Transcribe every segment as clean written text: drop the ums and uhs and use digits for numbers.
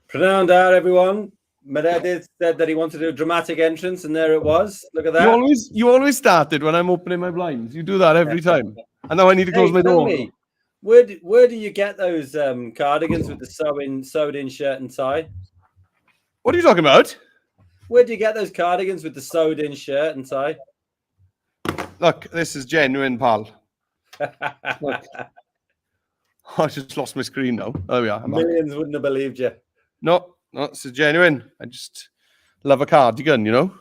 Pronounced out, everyone. Meredith said that he wanted to do a dramatic entrance, and there it was. Look at that. You always started when I'm opening my blinds. You do that every time. And now I need to close my door. Me, where do you get those cardigans with the sewed-in shirt and tie? What are you talking about? Where do you get those cardigans with the sewed-in shirt and tie? Look, this is genuine, pal. Look. I just lost my screen now. There we are. Millions wouldn't have believed you. No, this is genuine. I just love a cardigan, you know.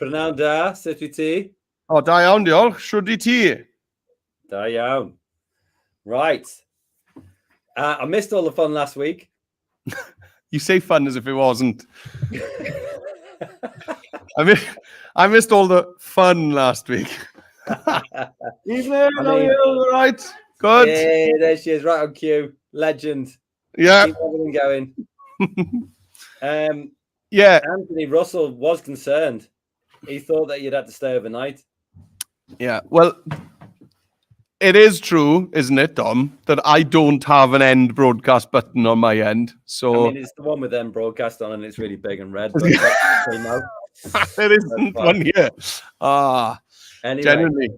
Prynawn da, sut wyt ti? Oh, da iawn, diolch. Shwd I ti? Da iawn. Right. I missed all the fun last week. You say fun as if it wasn't. I missed all the fun last week. Evening, how are you? All right? Good. Hey, there she is, right on cue. Legend. Yeah. Keep everything going. Yeah. Anthony Russell was concerned. He thought that you'd have to stay overnight. Yeah. Well, it is true, isn't it, Dom, that I don't have an end broadcast button on my end. So I mean, it's the one with them broadcast on, and it's really big and red. But there isn't one here. Anyway. Genuinely.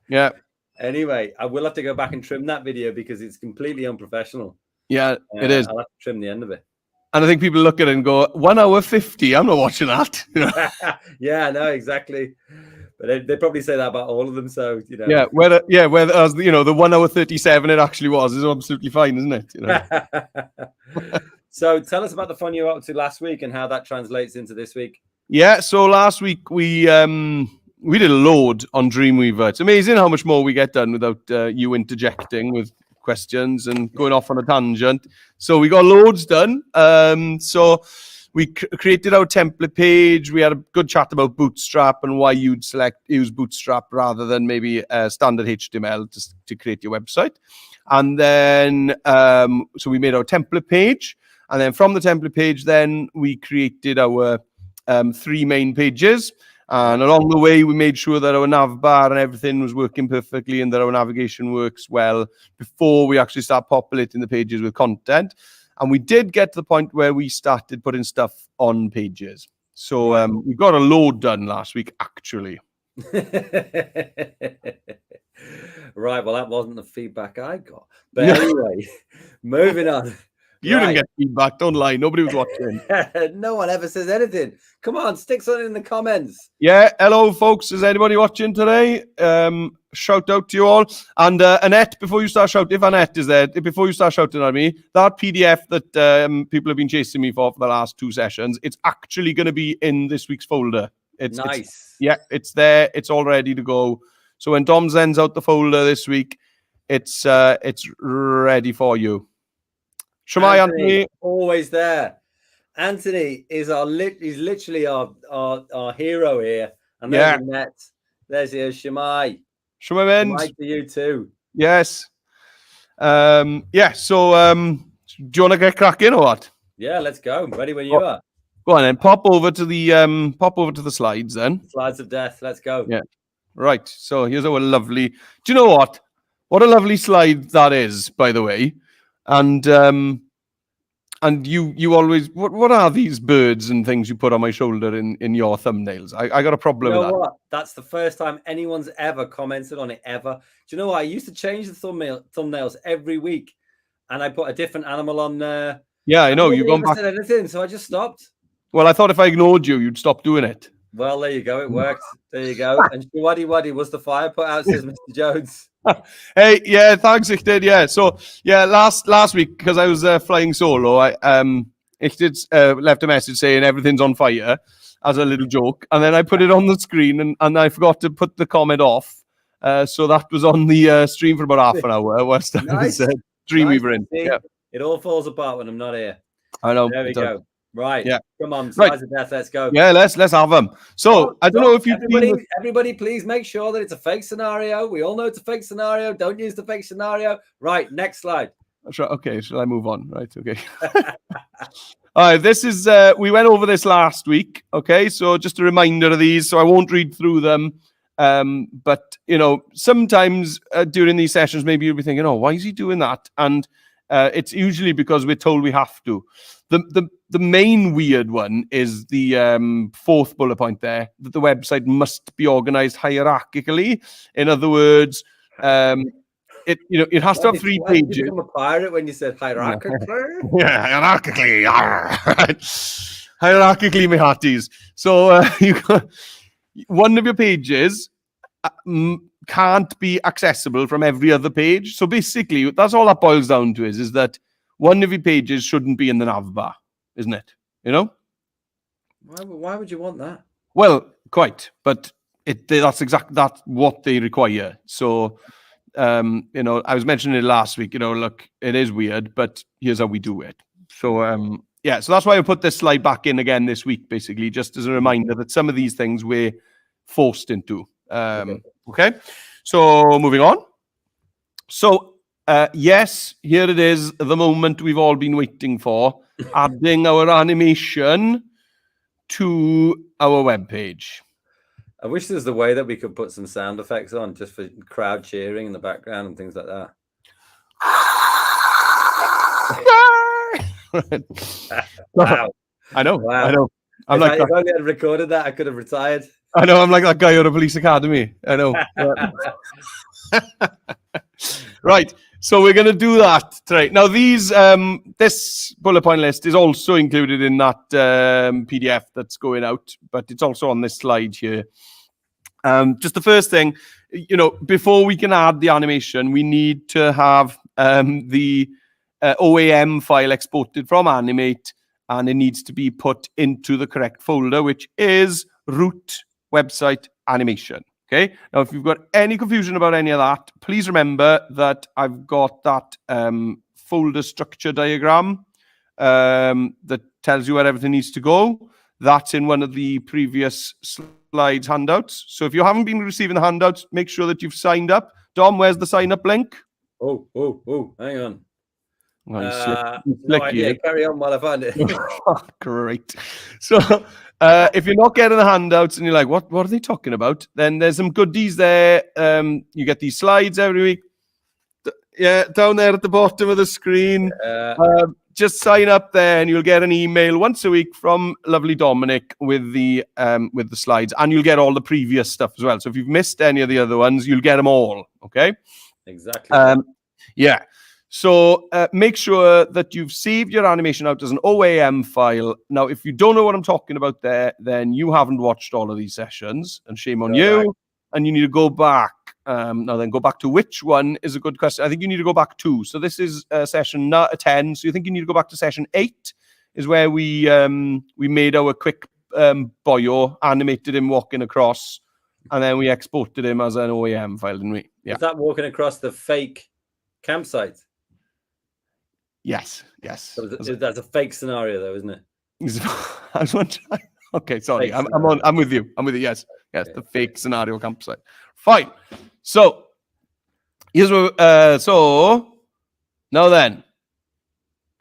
Yeah. Anyway, I will have to go back and trim that video because it's completely unprofessional. Yeah, it is. I'll have to trim the end of it. And I think people look at it and go, 1 hour 50. I'm not watching that. You know? Yeah, no, exactly. But they probably say that about all of them. So, you know. Yeah, whether as you know, the 1 hour 37 it actually was is absolutely fine, isn't it? You know? So tell us about the fun you were up to last week and how that translates into this week. Yeah, so last week we did a load on Dreamweaver. It's amazing how much more we get done without you interjecting with questions and going off on a tangent. So we got loads done. So we created our template page. We had a good chat about Bootstrap and why you'd use Bootstrap rather than maybe standard HTML to create your website. And then, so we made our template page. And then from the template page, then we created our 3 main pages. And along the way, we made sure that our nav bar and everything was working perfectly and that our navigation works well before we actually start populating the pages with content. And we did get to the point where we started putting stuff on pages. So we got a load done last week, actually. Right. Well, that wasn't the feedback I got. But anyway, moving on. You didn't get feedback, don't lie. Nobody was watching. No one ever says anything. Come on, stick something in the comments. Yeah, hello, folks. Is anybody watching today? Shout out to you all. And Annette, before you start shouting, if Annette is there, before you start shouting at me, that PDF that people have been chasing me for the last 2 sessions, it's actually going to be in this week's folder. It's nice. It's there. It's all ready to go. So when Dom sends out the folder this week, it's ready for you. Shemai, Anthony, always there. Anthony is he's literally our hero here. And there's Annette. There's Shemai. Shemai to you too. Yes. So do you want to get cracking or what? Yeah, let's go. Ready when you are. Go on then. Pop over to the slides then. Slides of death. Let's go. Yeah. Right. So here's our lovely. Do you know what? What a lovely slide that is, by the way. And you always what are these birds and things you put on my shoulder in your thumbnails? I got a problem with that. What? That's the first time anyone's ever commented on it ever. Do you know what? I used to change the thumbnails every week, and I put a different animal on there. Yeah, I know. You've gone back. Said anything, so I just stopped. Well, I thought if I ignored you, you'd stop doing it. Well, there you go. It worked. There you go. And Waddy was the fire put out, says Mr. Jones. Hey, yeah, thanks, ich did, yeah. So, yeah, last week, because I was flying solo, I did left a message saying everything's on fire as a little joke, and then I put it on the screen, and I forgot to put the comment off. So that was on the stream for about half an hour. Whilst nice. I was Dreamweaver in. Yeah. It all falls apart when I'm not here. I know. There we go. Right. Yeah. Come on. Slides of death. Let's go. Yeah. Let's have them. So I don't know if everybody, please make sure that it's a fake scenario. We all know it's a fake scenario. Don't use the fake scenario. Right. Next slide. Okay. Shall I move on? Right. Okay. All right. This is. We went over this last week. Okay. So just a reminder of these. So I won't read through them. But you know, sometimes during these sessions, maybe you'll be thinking, "Oh, why is he doing that?" And It's usually because we're told we have to. The main weird one is the fourth bullet point there, that the website must be organized hierarchically. In other words, it has to have 3 Why did you pages. become a pirate when you said hierarchically? Yeah, hierarchically. Hierarchically, my hearties. So one of your pages can't be accessible from every other page. So basically, that's all that boils down to is that one of your pages shouldn't be in the nav bar, isn't it? You know? Why would you want that? Well, quite, but that's what they require. So, I was mentioning it last week. Look, it is weird, but here's how we do it. So, so that's why I put this slide back in again this week, basically, just as a reminder that some of these things we're forced into. Okay. So moving on. So, yes, here it is, the moment we've all been waiting for, adding our animation to our webpage. I wish there's the way that we could put some sound effects on just for crowd cheering in the background and things like that. Wow. I know. Wow. I know. If I only had recorded that, I could have retired. I know. I'm like that guy at a police academy. I know. Right. So we're going to do that today. Now, this bullet point list is also included in that PDF that's going out, but it's also on this slide here. Just the first thing, before we can add the animation, we need to have the OAM file exported from Animate, and it needs to be put into the correct folder, which is root website animation. Okay. Now, if you've got any confusion about any of that, please remember that I've got that folder structure diagram that tells you where everything needs to go. That's in one of the previous slides handouts. So if you haven't been receiving the handouts, make sure that you've signed up. Dom, where's the sign up link? Oh, hang on. No idea. Carry on while I find it. Great. So if you're not getting the handouts and you're like, what are they talking about? Then there's some goodies there. You get these slides every week. Down there at the bottom of the screen. Just sign up there and you'll get an email once a week from lovely Dominic with the slides, and you'll get all the previous stuff as well. So if you've missed any of the other ones, you'll get them all. Okay. Exactly. Yeah. So make sure that you've saved your animation out as an OAM file. Now, if you don't know what I'm talking about there, then you haven't watched all of these sessions, and shame on you. Back. And you need to go back. Now then, go back to which one is a good question. I think you need to go back 2. So this is session 10. So you think you need to go back to session 8 is where we made our quick boyo, animated him walking across, and then we exported him as an OAM file, didn't we? Yeah. Is that walking across the fake campsite? Yes. So that's a fake scenario, though, isn't it? I was wondering. Okay, sorry. I'm with you. Yes, okay. The fake scenario campsite. Fine. So here's what. So now then, I'm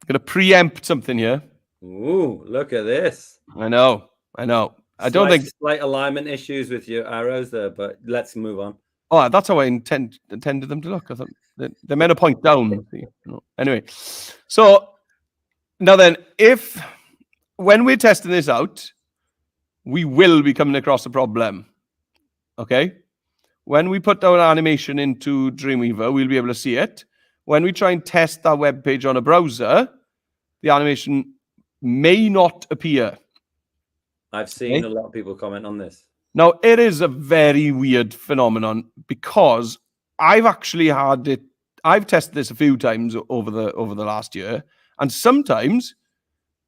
gonna preempt something here. Ooh, look at this. I know. I don't think slight alignment issues with your arrows there, but let's move on. Oh, that's how I intended them to look. I thought they're meant to point down. Anyway, so now then, when we're testing this out, we will be coming across a problem. Okay? When we put our animation into Dreamweaver, we'll be able to see it. When we try and test that web page on a browser, the animation may not appear. I've seen a lot of people comment on this. Now, it is a very weird phenomenon because I've tested this a few times over the last year, and sometimes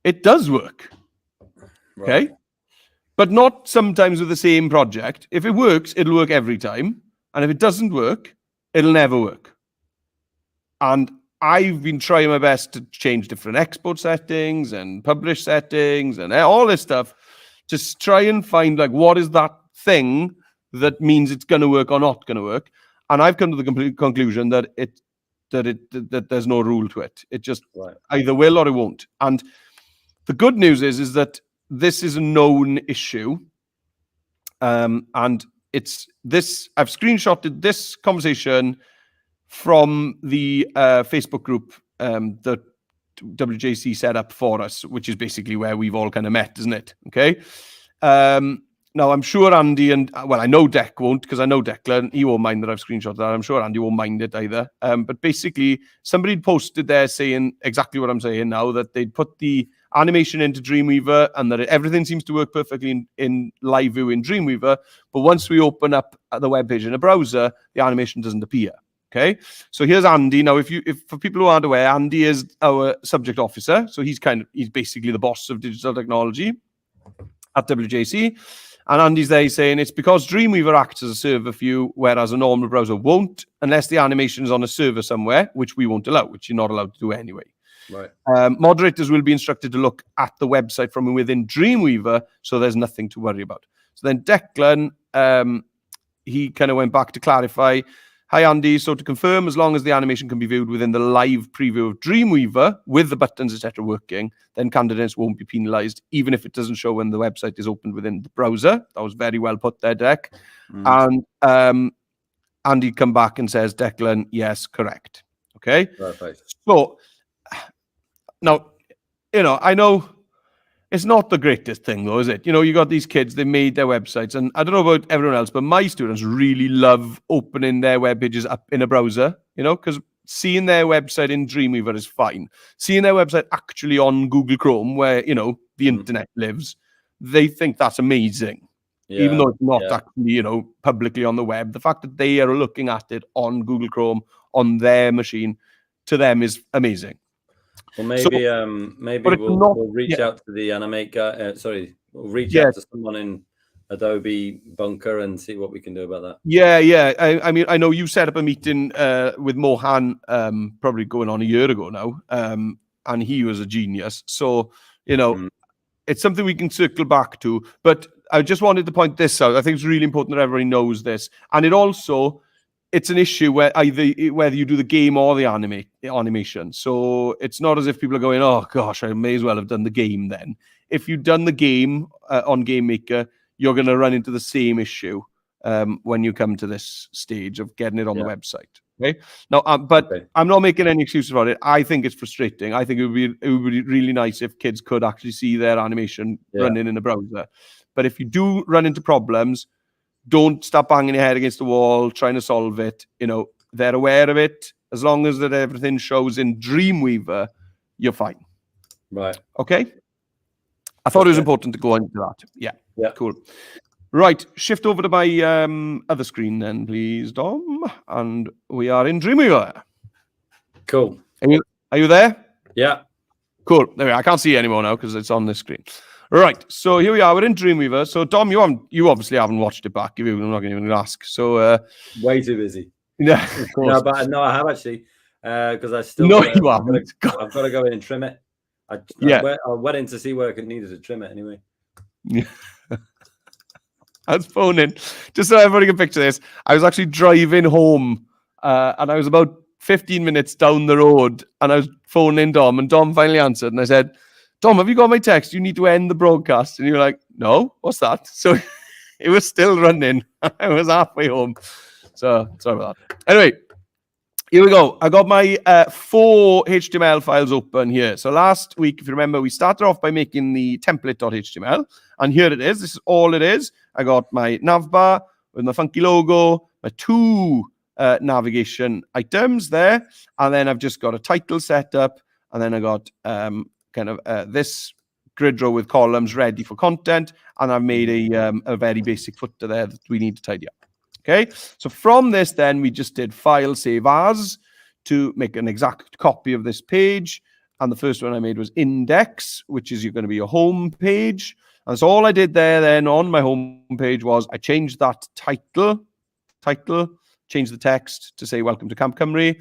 it does work. Right. Okay? But not sometimes with the same project. If it works, it'll work every time. And if it doesn't work, it'll never work. And I've been trying my best to change different export settings and publish settings and all this stuff. Just try and find what is that thing that means it's going to work or not going to work. And I've come to the complete conclusion that there's no rule to it. It just either will or it won't. And the good news is that this is a known issue. And it's this. I've screenshotted this conversation from the Facebook group that WJC set up for us, which is basically where we've all kind of met, isn't it? Okay. Now, I'm sure Andy I know Dec won't, because I know Declan, he won't mind that I've screenshotted that. I'm sure Andy won't mind it either. But basically, somebody posted there saying exactly what I'm saying now, that they'd put the animation into Dreamweaver and that everything seems to work perfectly in live view in Dreamweaver. But once we open up the web page in a browser, the animation doesn't appear. Okay, so here's Andy. Now, if for people who aren't aware, Andy is our subject officer. So he's basically the boss of digital technology at WJC. And Andy's there, he's saying it's because Dreamweaver acts as a server for you, whereas a normal browser won't, unless the animation is on a server somewhere, which we won't allow, which you're not allowed to do anyway. Right. Moderators will be instructed to look at the website from within Dreamweaver, so there's nothing to worry about. So then Declan, he kind of went back to clarify. Hi, Andy. So to confirm, as long as the animation can be viewed within the live preview of Dreamweaver with the buttons, etc. working, then candidates won't be penalized, even if it doesn't show when the website is opened within the browser. That was very well put there, Dec. And Andy come back and says, Declan, yes, correct. Okay. Perfect. So now, I know it's not the greatest thing, though, is it? You got these kids, they made their websites, and I don't know about everyone else, but my students really love opening their web pages up in a browser, because seeing their website in Dreamweaver is fine. Seeing their website actually on Google Chrome, where, the internet lives, they think that's amazing. Yeah, even though it's not actually, publicly on the web. The fact that they are looking at it on Google Chrome, on their machine, to them is amazing. Well, maybe we'll reach out to the Animate guy. We'll reach out to someone in Adobe Bunker and see what we can do about that. Yeah. I mean, I know you set up a meeting with Mohan probably going on a year ago now, and he was a genius. So, it's something we can circle back to. But I just wanted to point this out. I think it's really important that everybody knows this. And it's an issue where whether you do the game or the animation. So it's not as if people are going, oh gosh, I may as well have done the game then. If you've done the game on Game Maker, you're going to run into the same issue when you come to this stage of getting it on the website. Okay. Now, I'm not making any excuses about it. I think it's frustrating. I think it would be really nice if kids could actually see their animation running in a browser. But if you do run into problems, don't stop banging your head against the wall trying to solve it. They're aware of it. As long as that everything shows in Dreamweaver, you're fine. Right. Okay. I thought it was important to go into that. Yeah. Cool. Right. Shift over to my other screen then, please, Dom. And we are in Dreamweaver. Cool. Are you there? Yeah. Cool. There we are. I can't see you anymore now because it's on this screen. Right, so here we are. We're in Dreamweaver. So, Dom, you obviously haven't watched it back. I'm not going to even ask. So, way too busy. Yeah, of course. No, I have actually, because I still. No, you haven't. I've got to go in and trim it. I went in to see where I needed to trim it anyway. Yeah. I was phoning just so everybody can picture this. I was actually driving home, and I was about 15 minutes down the road, and I was phoning Dom, and Dom finally answered, and I said, Dom, have you got my text? You need to end the broadcast. And you were like, no, what's that? So it was still running. I was halfway home. So sorry about that. Anyway, here we go. I got my 4 HTML files open here. So last week, if you remember, we started off by making the template.html. And here it is. This is all it is. I got my navbar with my funky logo, my 2 navigation items there. And then I've just got a title set up. And then I got this grid row with columns ready for content, and I've made a very basic footer there that we need to tidy up. Okay, so from this then we just did file save as to make an exact copy of this page, and the first one I made was index, which is going to be your home page. And so all I did there then on my home page was I changed that title, changed the text to say welcome to Camp Cymru,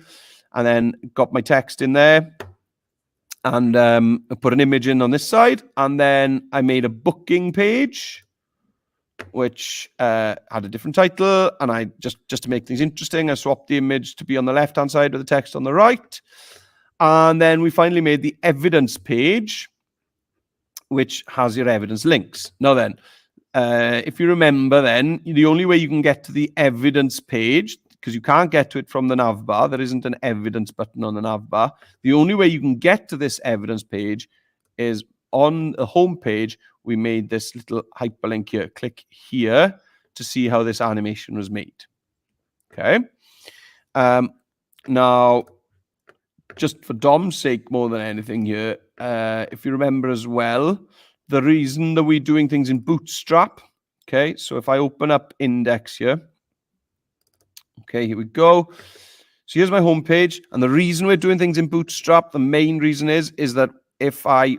and then got my text in there. And I put an image in on this side, and then I made a booking page, which had a different title. And I just to make things interesting, I swapped the image to be on the left-hand side with the text on the right. And then we finally made the evidence page, which has your evidence links. Now then, if you remember then, the only way you can get to the evidence page, because you can't get to it from the nav bar. There isn't an evidence button on the nav bar. The only way you can get to this evidence page is on the home page. We made this little hyperlink here. Click here to see how this animation was made. Okay. Now, just for Dom's sake more than anything here, if you remember as well, the reason that we're doing things in Bootstrap, okay, so if I open up Index here, okay, here we go. So here's my home page, and the reason we're doing things in Bootstrap, the main reason is that if I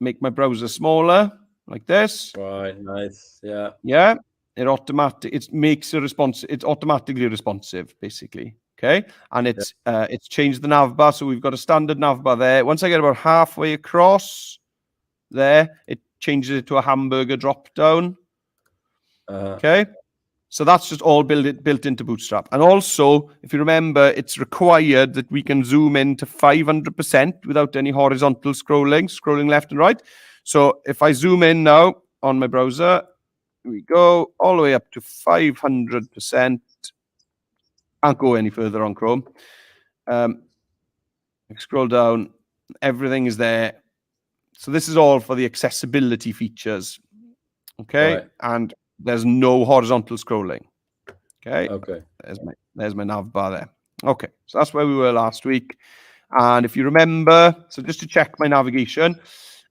make my browser smaller, like this. Right, nice, yeah. Yeah, it makes a response, it's automatically responsive, basically. Okay, and it's changed the nav bar, so we've got a standard nav bar there. Once I get about halfway across there, it changes it to a hamburger drop down. Okay, so that's just all built into Bootstrap. And also, if you remember, it's required that we can zoom in to 500% without any horizontal scrolling left and right. So if I zoom in now on my browser, here we go all the way up to 500%. Can't go any further on Chrome. Scroll down, everything is there. So this is all for the accessibility features. Okay, right. And there's no horizontal scrolling. Okay. Okay. There's my nav bar there. Okay, so that's where we were last week. And if you remember, so just to check my navigation,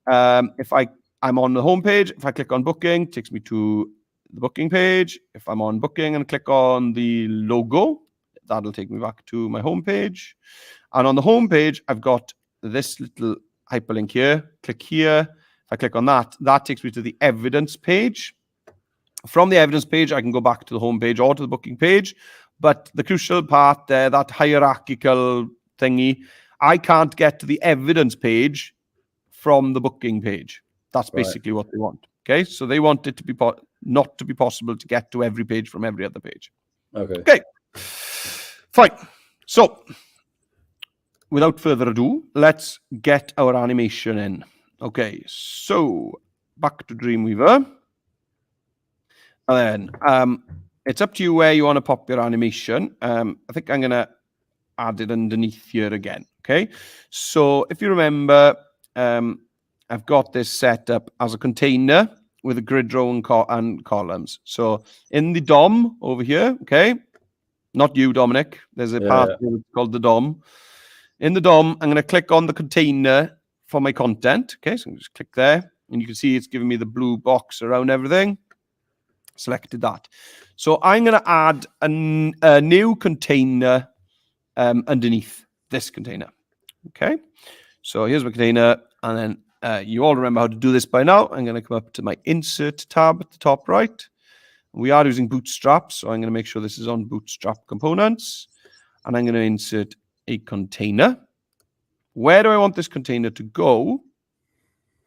if I'm on the home page, if I click on booking, it takes me to the booking page. If I'm on booking and click on the logo, that'll take me back to my home page. And on the home page, I've got this little hyperlink here. Click here. If I click on that, that takes me to the evidence page. From the evidence page, I can go back to the home page or to the booking page. But the crucial part there, that hierarchical thingy, I can't get to the evidence page from the booking page. That's basically what they want. Okay, so they want it to be not to be possible to get to every page from every other page. Okay, fine. So without further ado, let's get our animation in. Okay, so back to Dreamweaver. And then it's up to you where you want to pop your animation. I think I'm going to add it underneath here again. Okay, so if you remember, I've got this set up as a container with a grid row and columns. So in the DOM over here, okay, not you, Dominic. There's a part called the DOM. In the DOM, I'm going to click on the container for my content. Okay, so I'm just click there, and you can see it's giving me the blue box around everything. Selected that. So I'm going to add a new container underneath this container. Okay, so here's my container, and then you all remember how to do this by now. I'm going to come up to my Insert tab at the top right. We are using Bootstrap, so I'm going to make sure this is on Bootstrap Components, and I'm going to insert a container. Where do I want this container to go?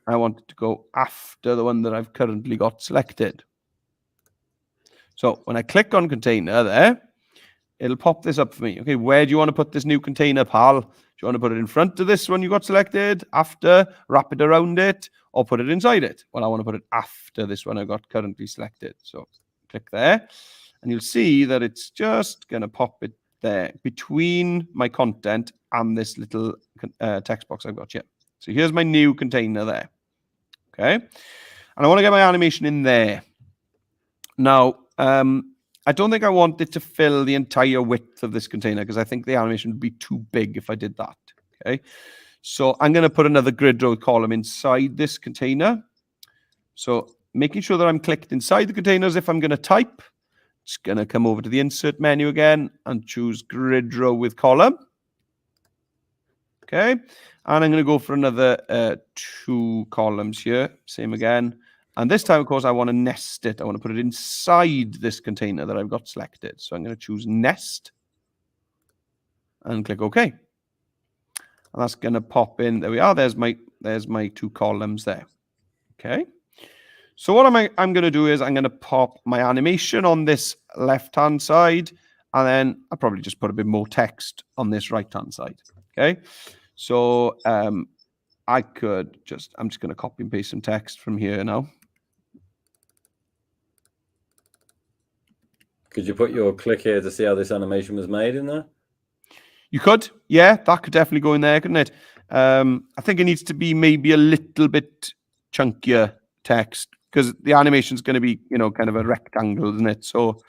I want it to go after the one that I've currently got selected. So when I click on container there, it'll pop this up for me. Okay, where do you want to put this new container, pal? Do you want to put it in front of this one you got selected, after, wrap it around it, or put it inside it? Well, I want to put it after this one I got currently selected. So click there, and you'll see that it's just going to pop it there between my content and this little text box I've got here. So here's my new container there. Okay, and I want to get my animation in there. Now, I don't think I want it to fill the entire width of this container because I think the animation would be too big if I did that. Okay, so I'm going to put another grid row column inside this container. So making sure that I'm clicked inside the containers if I'm going to type. Just going to come over to the insert menu again and choose grid row with column. Okay, and I'm going to go for another 2 columns here. Same again. And this time, of course, I want to nest it. I want to put it inside this container that I've got selected. So I'm going to choose nest and click OK. And that's going to pop in. There we are. There's my 2 columns there. Okay. So what I'm going to do is I'm going to pop my animation on this left-hand side, and then I'll probably just put a bit more text on this right-hand side. Okay. So I'm just going to copy and paste some text from here now. Could you put your click here to see how this animation was made in there? You could, yeah, that could definitely go in there, couldn't it? I think it needs to be maybe a little bit chunkier text because the animation is going to be, kind of a rectangle, isn't it? So,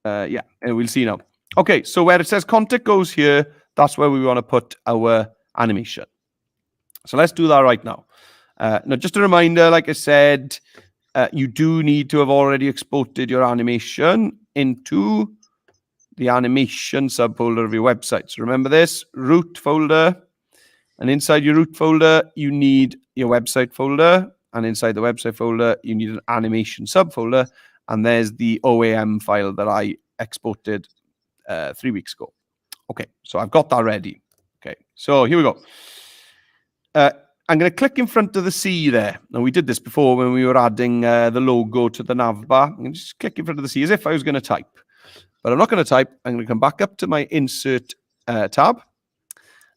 yeah, and we'll see now. Okay, so where it says contact goes here, that's where we want to put our animation. So let's do that right now. Now, just a reminder, like I said, you do need to have already exported your animation into the animation subfolder of your website. So remember this, root folder. And inside your root folder, you need your website folder. And inside the website folder, you need an animation subfolder. And there's the OAM file that I exported 3 weeks ago. Okay, so I've got that ready. Okay, so here we go. I'm going to click in front of the C there. Now, we did this before when we were adding the logo to the nav bar. I'm going to just click in front of the C as if I was going to type. But I'm not going to type. I'm going to come back up to my Insert tab.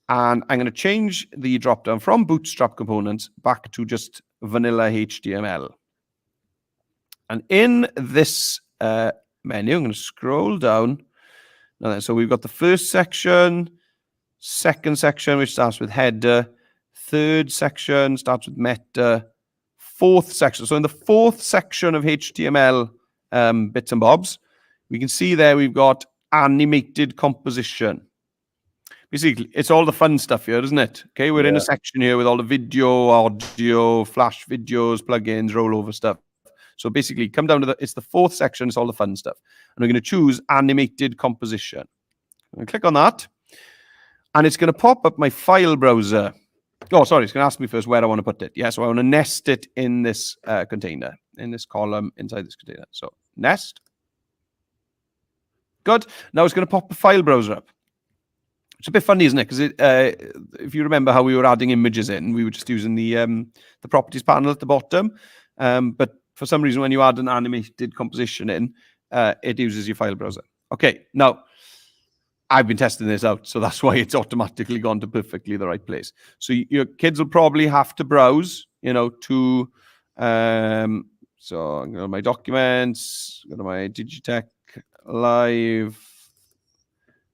And I'm going to change the dropdown from Bootstrap components back to just vanilla HTML. And in this menu, I'm going to scroll down. So we've got the first section, second section, which starts with header, third section starts with meta, fourth section. So in the fourth section of HTML bits and bobs, we can see there we've got animated composition. Basically, it's all the fun stuff here, isn't it? Okay, we're in a section here with all the video, audio, flash videos, plugins, rollover stuff. So basically, come down to it's the fourth section, it's all the fun stuff. And we're going to choose animated composition. I'm going to click on that. And it's going to pop up my file browser. Oh, sorry, it's going to ask me first where I want to put it. Yeah, so I want to nest it in this container, in this column inside this container. So nest. Good. Now it's going to pop the file browser up. It's a bit funny, isn't it? Because if you remember how we were adding images in, we were just using the properties panel at the bottom. But for some reason, when you add an animated composition in, it uses your file browser. Okay, now I've been testing this out, so that's why it's automatically gone to perfectly the right place. So your kids will probably have to browse, to so I'm going to my documents, go to my DigiTech Live,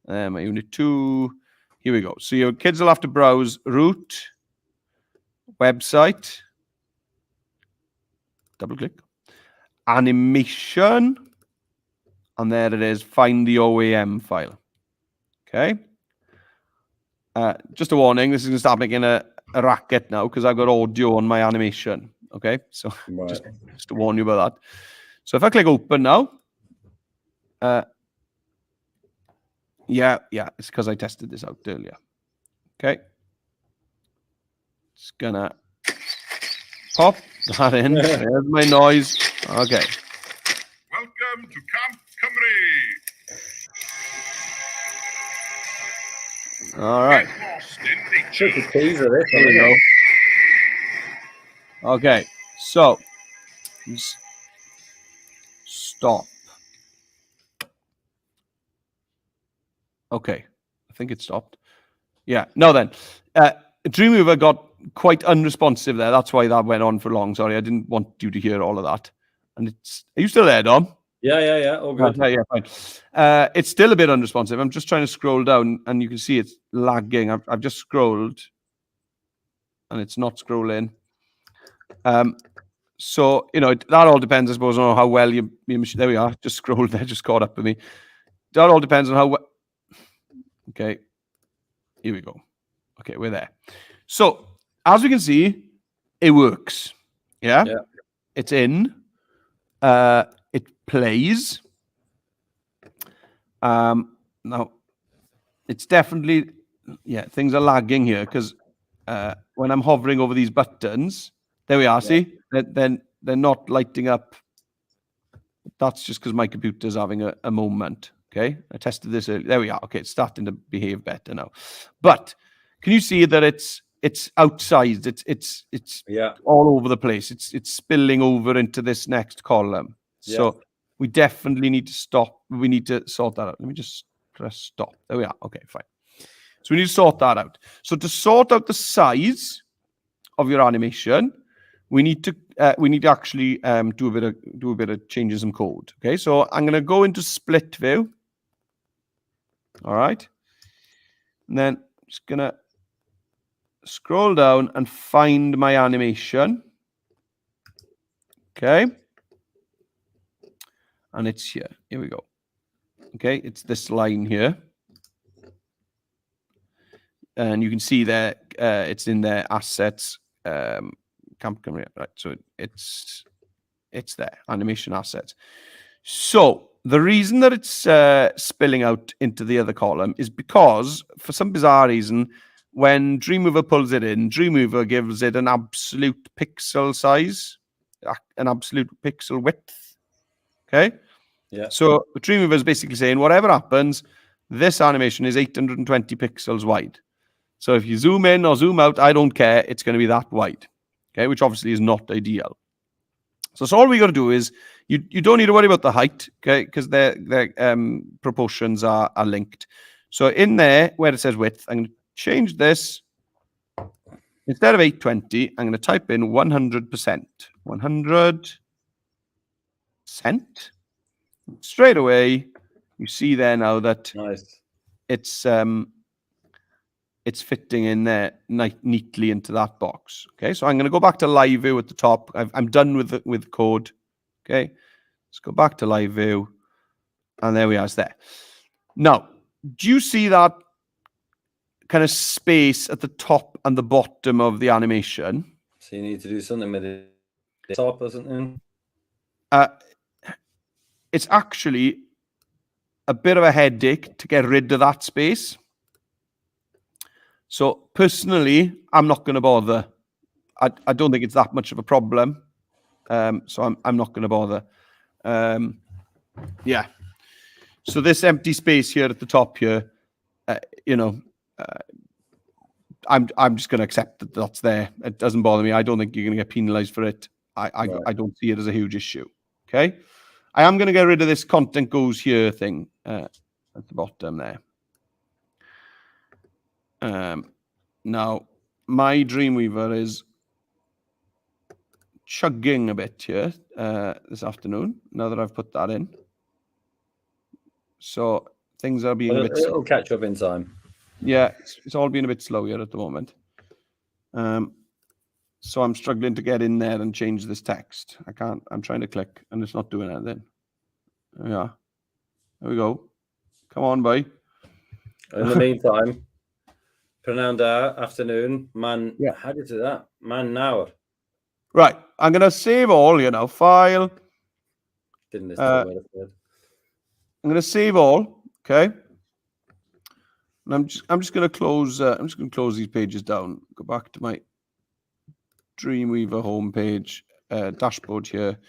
my Unit 2. Here we go. So your kids will have to browse root, website, double click, animation, and there it is, find the OAM file. Okay. Just a warning, this is going to start making a racket now because I've got audio on my animation. Okay, so just to warn you about that. So if I click open now, yeah, it's because I tested this out earlier. Okay. It's gonna pop that in. There's my noise. Okay. Welcome to Camp Cymru. All right. Get lost in nature. Took a teaser this. There we go. Okay, so let's stop. Okay, I think it stopped. Yeah, no then. Dreamweaver got quite unresponsive there. That's why that went on for long. Sorry, I didn't want you to hear all of that. And are you still there, Dom? Yeah. All good. Yeah, fine. It's still a bit unresponsive. I'm just trying to scroll down, and you can see it's lagging. I've just scrolled, and it's not scrolling. So that all depends, I suppose, on how well your machine. There we are. Just scrolled there. Just caught up with me. That all depends on how well. Okay, here we go. Okay, we're there. So as we can see, it works. Yeah. It's in. It plays. Now, it's definitely, things are lagging here because when I'm hovering over these buttons, there we are. See, they're not lighting up. That's just because my computer's having a moment. Okay, I tested this earlier. There we are. Okay, it's starting to behave better now. But can you see that it's outsized? It's all over the place. It's spilling over into this next column. So we definitely need to stop. We need to sort that out. Let me just press stop. There we are. Okay, fine. So we need to sort that out. So to sort out the size of your animation, we need to actually do a bit of changing some code. Okay, so I'm going to go into split view. All right, and then just going to scroll down and find my animation. Okay, and it's here. Here we go. Okay, it's this line here, and you can see there it's in their assets. Right, so it's there, animation assets. So the reason that it's spilling out into the other column is because, for some bizarre reason, when Dreamweaver pulls it in, Dreamweaver gives it an absolute pixel size, an absolute pixel width. Okay. Yeah. So Dreamweaver is basically saying whatever happens, this animation is 820 pixels wide. So if you zoom in or zoom out, I don't care. It's going to be that wide. Okay, which obviously is not ideal. So all we got to do is you don't need to worry about the height, okay, because their proportions are linked. So in there where it says width, I'm going to change this. Instead of 820, I'm going to type in 100%. 100%. Straight away, you see there now that nice. It's fitting in there neatly into that box. Okay, so I'm going to go back to live view at the top. I'm done with code. Okay, let's go back to live view, and there we are. It's there. Now, do you see that kind of space at the top and the bottom of the animation? So you need to do something with the top or something. It's actually a bit of a headache to get rid of that space. So personally, I'm not going to bother. I don't think it's that much of a problem. So I'm not going to bother. Yeah. So this empty space here at the top here, I'm just going to accept that that's there. It doesn't bother me. I don't think you're going to get penalized for it. I don't see it as a huge issue. Okay. I am going to get rid of this content goes here thing at the bottom there. Now, my Dreamweaver is chugging a bit here this afternoon, now that I've put that in. So things are being a bit slow. It'll catch up in time. Yeah, it's all being a bit slow here at the moment. So I'm struggling to get in there and change this text. I can't. I'm trying to click, and it's not doing anything. Yeah. There we go. Come on, boy. In the meantime, Prananda, afternoon, man. Yeah. How do you do that? Man, now. Right. I'm going to save all, file. Didn't this I'm going to save all. Okay. And I'm just going to close. I'm just going to close these pages down. Go back to my Dreamweaver homepage dashboard here,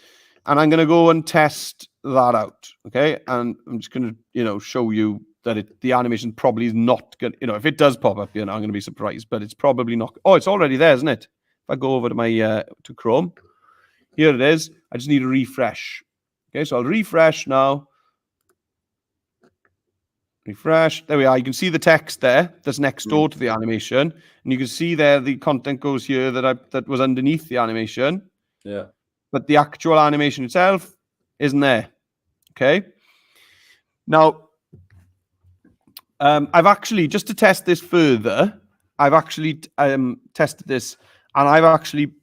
and I'm going to go and test that out. Okay, and I'm just going to show you that the animation probably is not going. If it does pop up, I'm going to be surprised, but it's probably not. Oh, it's already there, isn't it? If I go over to my to Chrome, here it is. I just need to refresh. Okay, so I'll refresh now. Refresh. There we are. You can see the text there that's next door to the animation, and you can see there the content goes here that was underneath the animation. Yeah. But the actual animation itself isn't there. Okay. Now, I've actually, just to test this further, I've actually tested this, and I've actually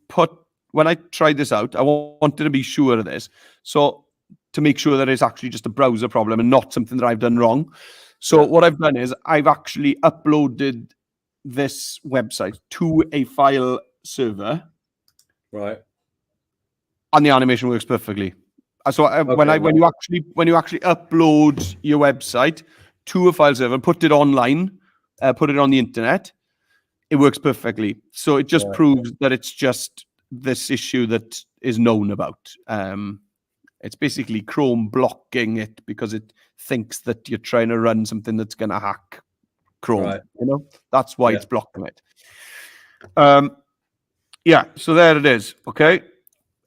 when I tried this out, I wanted to be sure of this. So to make sure that it's actually just a browser problem and not something that I've done wrong. So what I've done is I've actually uploaded this website to a file server. Right. And the animation works perfectly. So when you actually upload your website to a file server and put it online, put it on the internet, it works perfectly. So it just proves that it's just this issue that is known about. It's basically Chrome blocking it because it thinks that you're trying to run something that's going to hack Chrome. Right. That's why it's blocking it. Yeah, so there it is. Okay.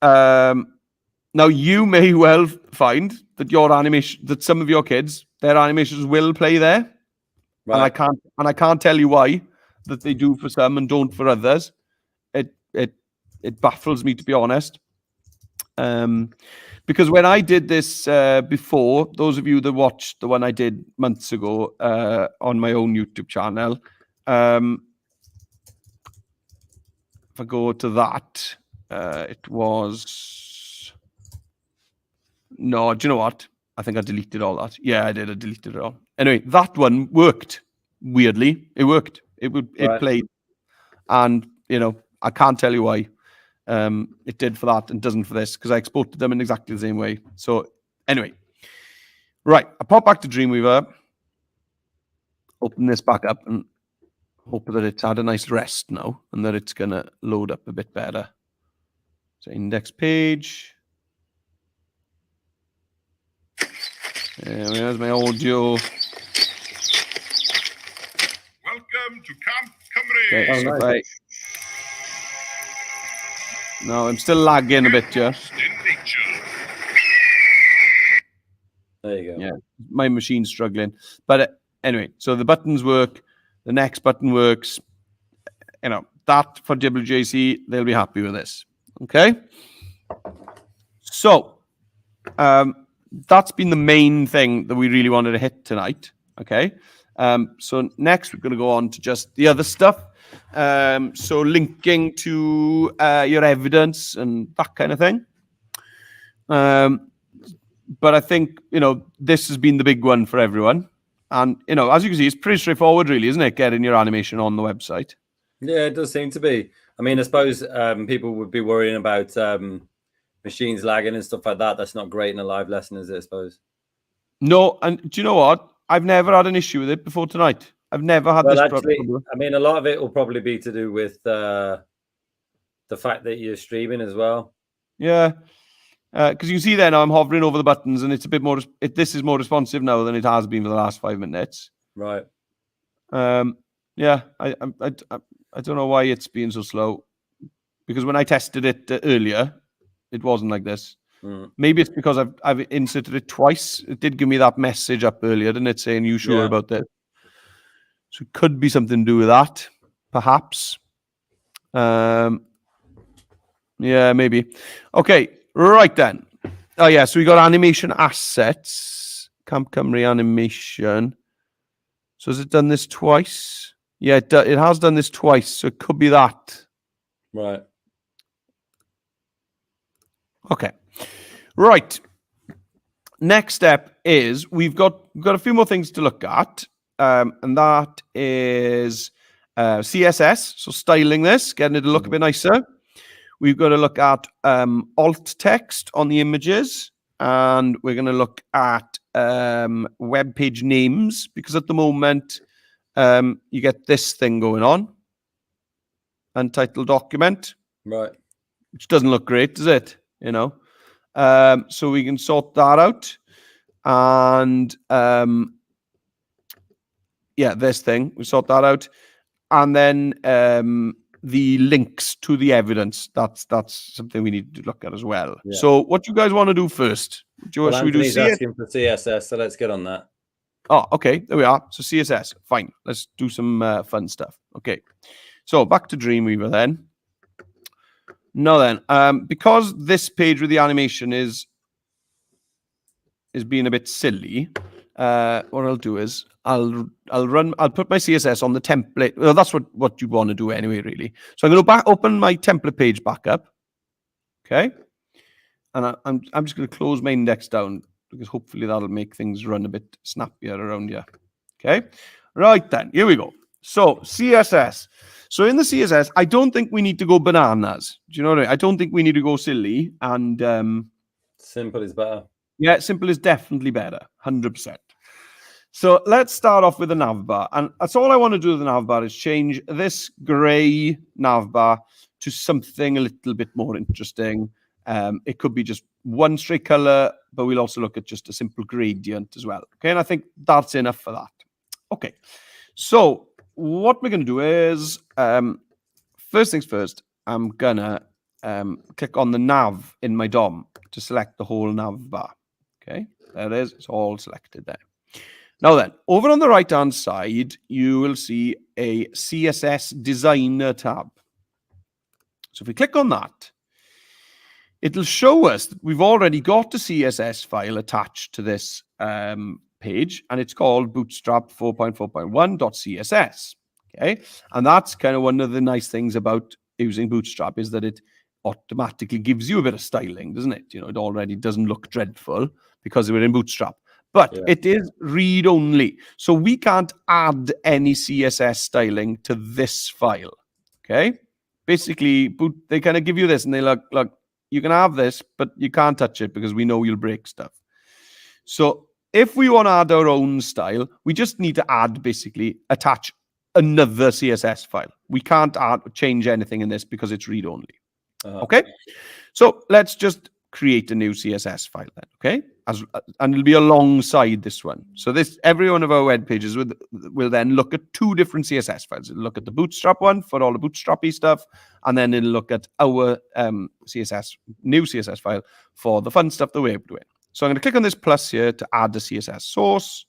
Now you may well find that that some of your kids, their animations will play there. Right. And I can't tell you why that they do for some and don't for others. it baffles me, to be honest. Because when I did this before, those of you that watched the one I did months ago on my own YouTube channel, if I go to that, it was... No, do you know what? I think I deleted all that. Yeah, I did. I deleted it all. Anyway, that one worked. Weirdly, it worked. It played. And, you know, I can't tell you why. It did for that and doesn't for this, because I exported them in exactly the same way. So anyway, right, I pop back to Dreamweaver, open this back up, and hope that it's had a nice rest now and that it's gonna load up a bit better. So index page. There's my audio. Welcome to Camp Cymru. Okay, so nice. No, I'm still lagging a bit, yeah. There you go. Yeah, my machine's struggling. But anyway, so the buttons work. The next button works. You know, that for WJC, they'll be happy with this. Okay? So, that's been the main thing that we really wanted to hit tonight. Okay? So next, we're going to go on to just the other stuff. So linking to your evidence and that kind of thing. But I think, you know, this has been the big one for everyone. And, you know, as you can see, it's pretty straightforward, really, isn't it? Getting your animation on the website. Yeah, it does seem to be. I mean, I suppose people would be worrying about machines lagging and stuff like that. That's not great in a live lesson, is it, I suppose? No, and do you know what? I've never had an issue with it before tonight. I've never had this problem. I mean, a lot of it will probably be to do with the fact that you're streaming as well. Yeah. Because you see there now I'm hovering over the buttons and it's a bit more, this is more responsive now than it has been for the last 5 minutes. Right. Yeah, I don't know why it's being so slow. Because when I tested it earlier, it wasn't like this. Maybe it's because I've inserted it twice. It did give me that message up earlier, didn't it, saying you sure about this? So it could be something to do with that, perhaps. Yeah, maybe. Okay, right then. Oh yeah, so we got animation assets, Camp Cymru animation. So has it done this twice? Yeah, it has done this twice, so it could be that. Right. Okay. Right. Next step is we've got a few more things to look at, and that is CSS. So styling this, getting it to look a bit nicer. We've got to look at alt text on the images, and we're going to look at web page names, because at the moment you get this thing going on, untitled document, right, which doesn't look great, does it? You know. So we can sort that out, and yeah, this thing, we sort that out, and then the links to the evidence, that's something we need to look at as well. Yeah. So what do you guys want to do first? Should we do asking for CSS, so let's get on that. Oh, okay, there we are. So CSS, fine. Let's do some fun stuff. Okay, so back to Dreamweaver then. Now then, because this page with the animation is being a bit silly, what I'll do is I'll put my CSS on the template. Well, that's what you want to do anyway, really. So I'm going to open my template page back up. Okay, and I'm just going to close my index down, because hopefully that'll make things run a bit snappier around here. Okay, right then, here we go. So CSS. So in the CSS, I don't think we need to go bananas. Do you know what I mean? I don't think we need to go silly, and simple is better. Yeah, simple is definitely better, 100%. So let's start off with the navbar, and that's all I want to do with the navbar is change this grey navbar to something a little bit more interesting. It could be just one straight color, but we'll also look at just a simple gradient as well. Okay, and I think that's enough for that. Okay, so what we're going to do is, first things first, I'm going to click on the nav in my DOM to select the whole nav bar. Okay, there it is. It's all selected there. Now then, over on the right-hand side, you will see a CSS Designer tab. So if we click on that, it'll show us that we've already got a CSS file attached to this page, and it's called Bootstrap 4.4.1.css. Okay, and that's kind of one of the nice things about using Bootstrap is that it automatically gives you a bit of styling, doesn't it? It already doesn't look dreadful because we're in Bootstrap. But it is read-only, so we can't add any CSS styling to this file. Okay, basically, they kind of give you this, and they look, you can have this, but you can't touch it because we know you'll break stuff. So if we want to add our own style, we just need to attach another CSS file. We can't change anything in this because it's read-only. Okay, so let's just create a new CSS file then. Okay, and it'll be alongside this one. So every one of our web pages will then look at two different CSS files. It'll look at the Bootstrap one for all the bootstrappy stuff, and then it'll look at our new CSS file for the fun stuff that we're doing. So I'm going to click on this plus here to add the CSS source,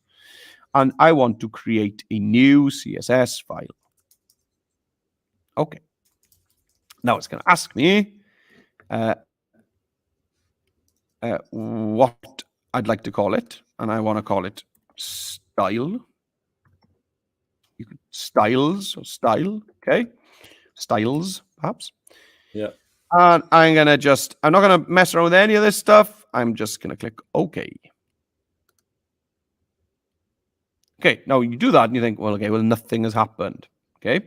and I want to create a new CSS file. Okay. Now it's going to ask me what I'd like to call it, and I want to call it style. You could styles or style, okay? Styles, perhaps. Yeah. And I'm not going to mess around with any of this stuff. I'm just going to click OK. Okay, now you do that and you think, well, nothing has happened. Okay,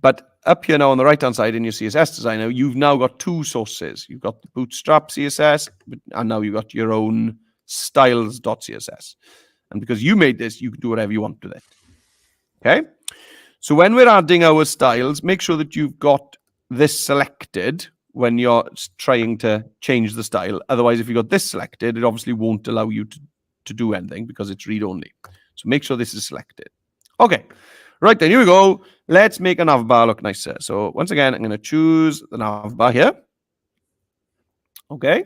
but up here now on the right-hand side in your CSS designer, you've now got two sources. You've got the Bootstrap CSS, and now you've got your own styles.css. And because you made this, you can do whatever you want with it. Okay, so when we're adding our styles, make sure that you've got this selected when you're trying to change the style. Otherwise, if you've got this selected, it obviously won't allow you to do anything because it's read-only. So make sure this is selected. Okay, right then, here we go. Let's make a navbar look nicer. So once again, I'm going to choose the navbar here. Okay,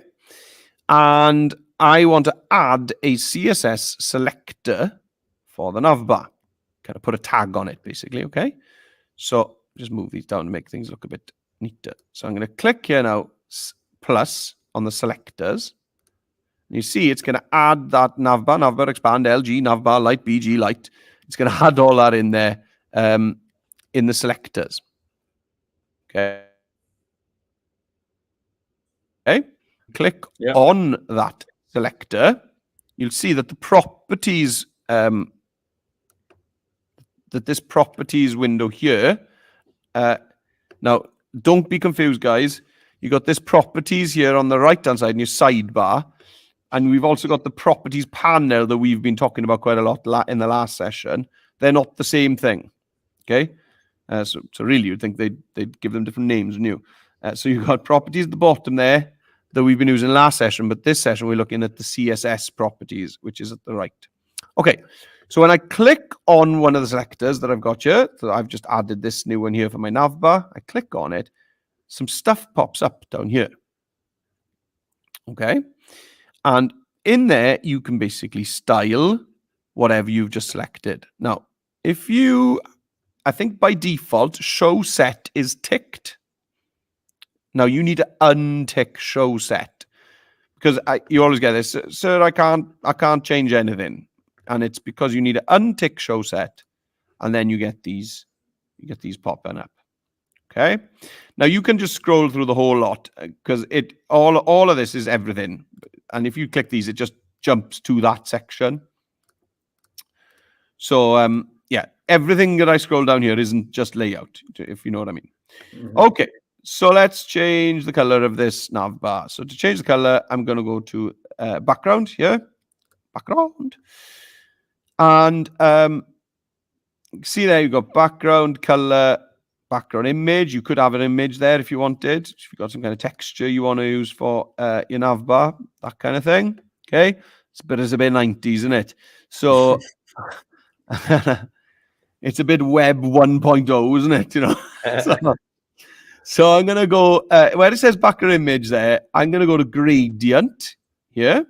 and I want to add a CSS selector for the navbar. Kind of put a tag on it, basically. Okay, so just move these down to make things look a bit neater. So I'm going to click here now, plus on the selectors. You see, it's going to add that navbar expand, LG, navbar light, BG light. It's going to add all that in there in the selectors. Okay. Okay. Click on that selector. You'll see that the properties, that this properties window here. Now, don't be confused, guys. You got this properties here on the right-hand side in your sidebar. And we've also got the properties panel that we've been talking about quite a lot in the last session. They're not the same thing, okay? So really, you'd think they'd give them different names, wouldn't you? So you've got properties at the bottom there that we've been using last session, but this session we're looking at the CSS properties, which is at the right. Okay, so when I click on one of the selectors that I've got here, so I've just added this new one here for my navbar, I click on it, some stuff pops up down here, okay? And in there, you can basically style whatever you've just selected. Now, I think by default, show set is ticked. Now, you need to untick show set because you always get this, sir, I can't change anything. And it's because you need to untick show set, and then you get these popping up. Okay. Now you can just scroll through the whole lot because all of this is everything. And if you click these, it just jumps to that section. So yeah, everything that I scroll down here isn't just layout, if you know what I mean. Mm-hmm. Okay, so let's change the color of this navbar. So to change the color, I'm going to go to background here, background, and see there you go, background color. Background image. You could have an image there if you wanted. If you've got some kind of texture you want to use for your navbar, that kind of thing. Okay, it's a bit 90s, isn't it? So it's a bit web 1.0, isn't it? You know. So I'm gonna go where it says background image there. I'm gonna go to gradient here.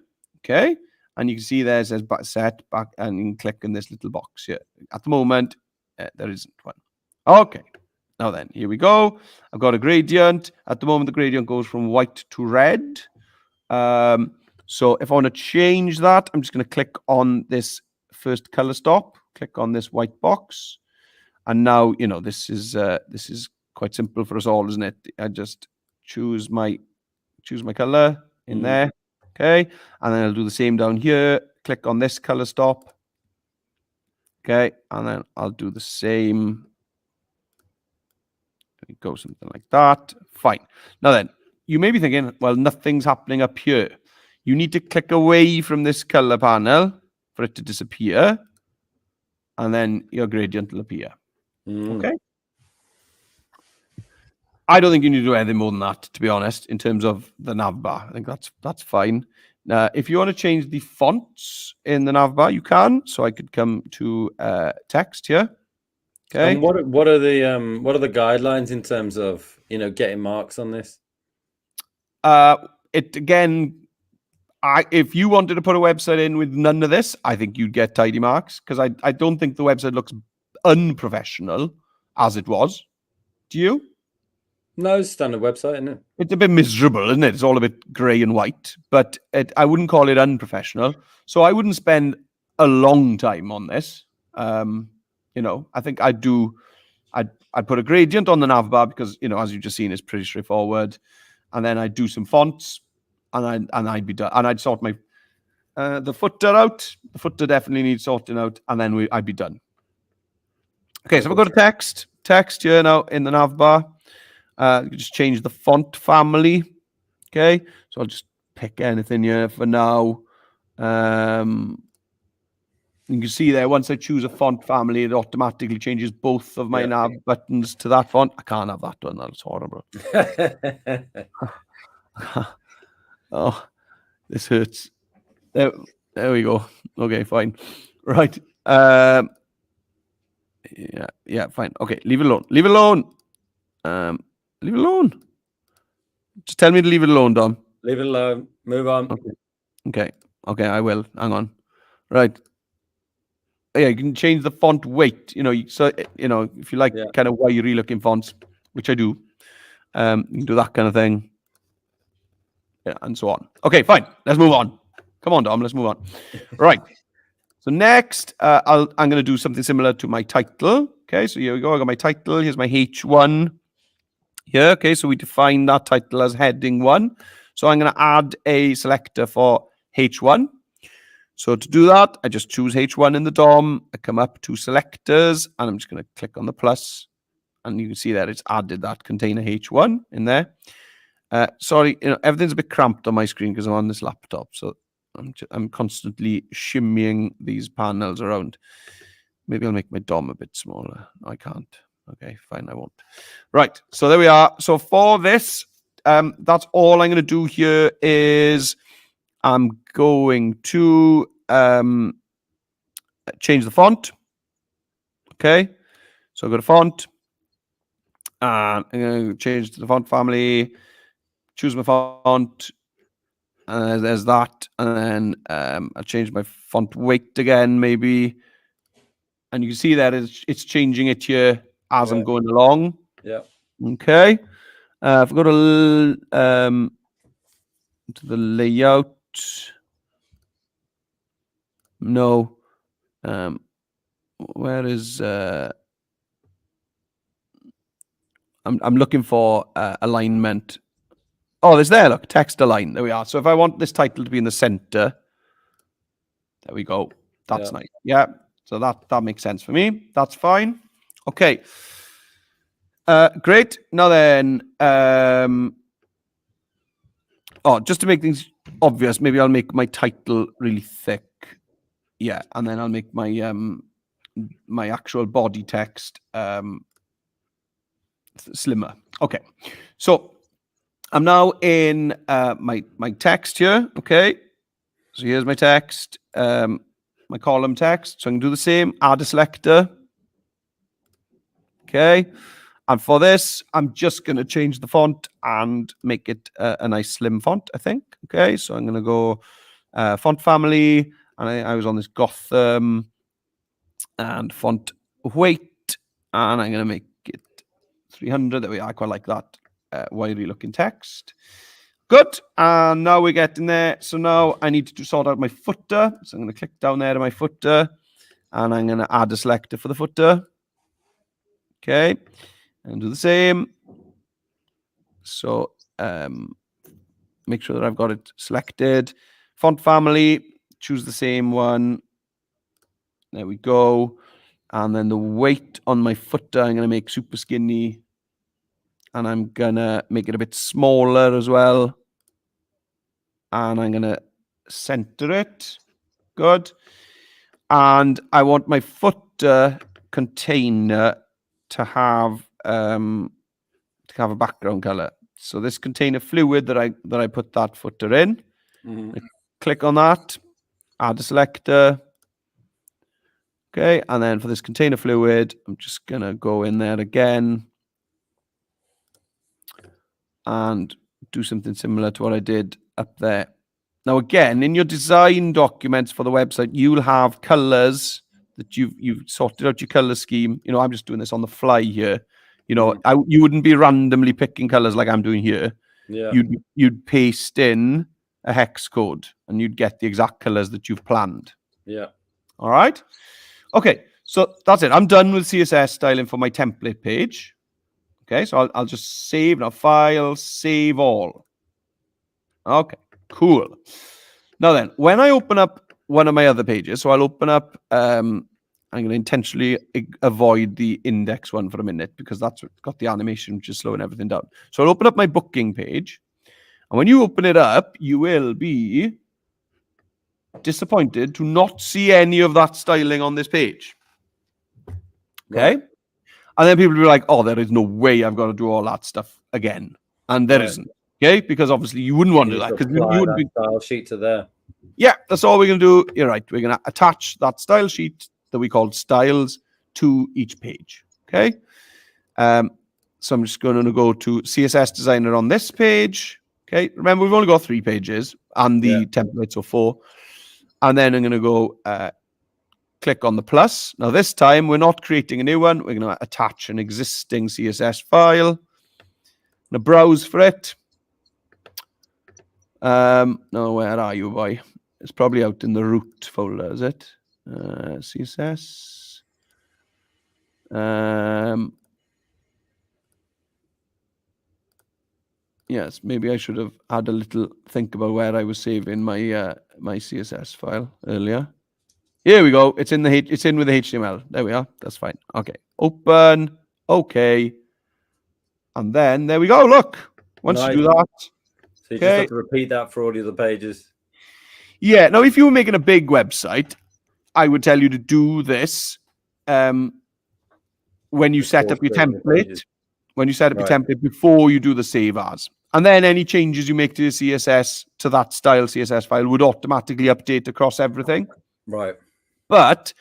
Okay, and you can see there it says set back, and you can click in this little box here. At the moment, there isn't one. Okay. Now then, here we go. I've got a gradient. At the moment, the gradient goes from white to red. So if I want to change that, I'm just going to click on this first color stop, click on this white box. And now, you know, this is quite simple for us all, isn't it? I just choose my color in there. Okay. And then I'll do the same down here. Click on this color stop. Okay. And then I'll do the same. Go something like that. Fine. Now then, you may be thinking, well, nothing's happening up here. You need to click away from this color panel for it to disappear. And then your gradient will appear. Okay. I don't think you need to do anything more than that, to be honest, in terms of the navbar. I think that's fine. Now, if you want to change the fonts in the navbar, you can. So I could come to text here. Okay. And what are the guidelines in terms of, you know, getting marks on this? If you wanted to put a website in with none of this, I think you'd get tidy marks, because I don't think the website looks unprofessional as it was. Do you? No, it's a standard website, isn't it? It's a bit miserable, isn't it? It's all a bit grey and white, but I wouldn't call it unprofessional. So I wouldn't spend a long time on this. You know, I think I'd put a gradient on the navbar because, you know, as you've just seen, it's pretty straightforward. And then I'd do some fonts, and I'd be done. And I'd sort my the footer out. The footer definitely needs sorting out, and then I'd be done. Okay, so if I go to text here now in the navbar, you just change the font family. Okay, so I'll just pick anything here for now. You can see there, once I choose a font family, it automatically changes both of my nav buttons to that font. I can't have that one. That's horrible. Oh, this hurts. There we go. Okay, fine. Right. Yeah, fine. Okay, leave it alone. Leave it alone. Leave it alone. Just tell me to leave it alone, Dom. Leave it alone. Move on. Okay, I will. Hang on. Right. Yeah, you can change the font weight. You know, so you know, if you like kind of wiry looking fonts, which I do, you can do that kind of thing. Yeah, and so on. Okay, fine. Let's move on. Come on, Dom. Let's move on. Right. So next, I'm going to do something similar to my title. Okay, so here we go. I got my title. Here's my H1 here. Okay, so we define that title as heading 1. So I'm going to add a selector for H1. So to do that, I just choose H1 in the DOM. I come up to selectors, and I'm just going to click on the plus. And you can see that it's added that container H1 in there. Sorry, you know, everything's a bit cramped on my screen because I'm on this laptop. So I'm constantly shimmying these panels around. Maybe I'll make my DOM a bit smaller. I can't. Okay, fine, I won't. Right, so there we are. So for this, that's all I'm going to do here is I'm going to change the font. Okay, so I go to font. And I'm going to change the font family, choose my font. There's that. And then I'll change my font weight again, maybe. And you can see that it's changing it here as I'm going along. Yeah. Okay. If I go to the layout. No. Where is... I'm looking for alignment. Oh, there's there. Look, text align. There we are. So if I want this title to be in the center, there we go. That's nice. Yeah. So that makes sense for me. That's fine. Okay. Great. Now then, just to make things obvious, maybe I'll make my title really thick. Yeah, and then I'll make my my actual body text slimmer. Okay, so I'm now in my text here. Okay, so here's my text, my column text. So I can do the same, add a selector. Okay, and for this, I'm just going to change the font and make it a nice slim font, I think. Okay, so I'm going to go font family, and I was on this Gotham and font weight, and I'm going to make it 300. There we are. I quite like that wiry looking text. Good. And now we're getting there. So now I need to sort out my footer. So I'm going to click down there to my footer, and I'm going to add a selector for the footer. Okay. And do the same. So make sure that I've got it selected. Font family, choose the same one. There we go. And then the weight on my footer, I'm going to make super skinny. And I'm going to make it a bit smaller as well. And I'm going to center it. Good. And I want my footer container to have a background color. So this container fluid that I put that footer in, click on that, add a selector. Okay, and then for this container fluid, I'm just gonna go in there again and do something similar to what I did up there. Now again, in your design documents for the website, you'll have colors that you've sorted out your color scheme. You know, I'm just doing this on the fly here. You know, you wouldn't be randomly picking colors like I'm doing here. Yeah. You'd paste in a hex code and you'd get the exact colors that you've planned. Yeah. All right. Okay. So that's it. I'm done with CSS styling for my template page. Okay. So I'll just save now. File, save all. Okay. Cool. Now then, when I open up one of my other pages, so I'll open up, I'm going to intentionally avoid the index one for a minute because that's what got the animation, which is slowing everything down. So I'll open up my booking page. And when you open it up, you will be disappointed to not see any of that styling on this page. Okay? Right. And then people will be like, oh, there is no way I've got to do all that stuff again. And there isn't. Okay? Because obviously you wouldn't want to do that. Because you wouldn't be style sheet to there. Yeah, that's all we're going to do. You're right. We're going to attach that style sheet that we called styles to each page. Okay. So I'm just going to go to CSS Designer on this page. Okay. Remember, we've only got 3 pages and the templates are 4. And then I'm going to go click on the plus. Now this time we're not creating a new one. We're going to attach an existing CSS file. I'm going to browse for it. No, where are you, boy? It's probably out in the root folder, is it? CSS. Yes, maybe I should have had a little think about where I was saving my my CSS file earlier. Here we go. It's in with the HTML. There we are. That's fine. Okay. Open. Okay. And then there we go. Look. Once you do that. So you just have to repeat that for all the other pages. Yeah. Now, if you were making a big website, I would tell you to do this when you set up your template. When you set up your template before you do the save as. And then any changes you make to your CSS to that style CSS file would automatically update across everything. Right. But,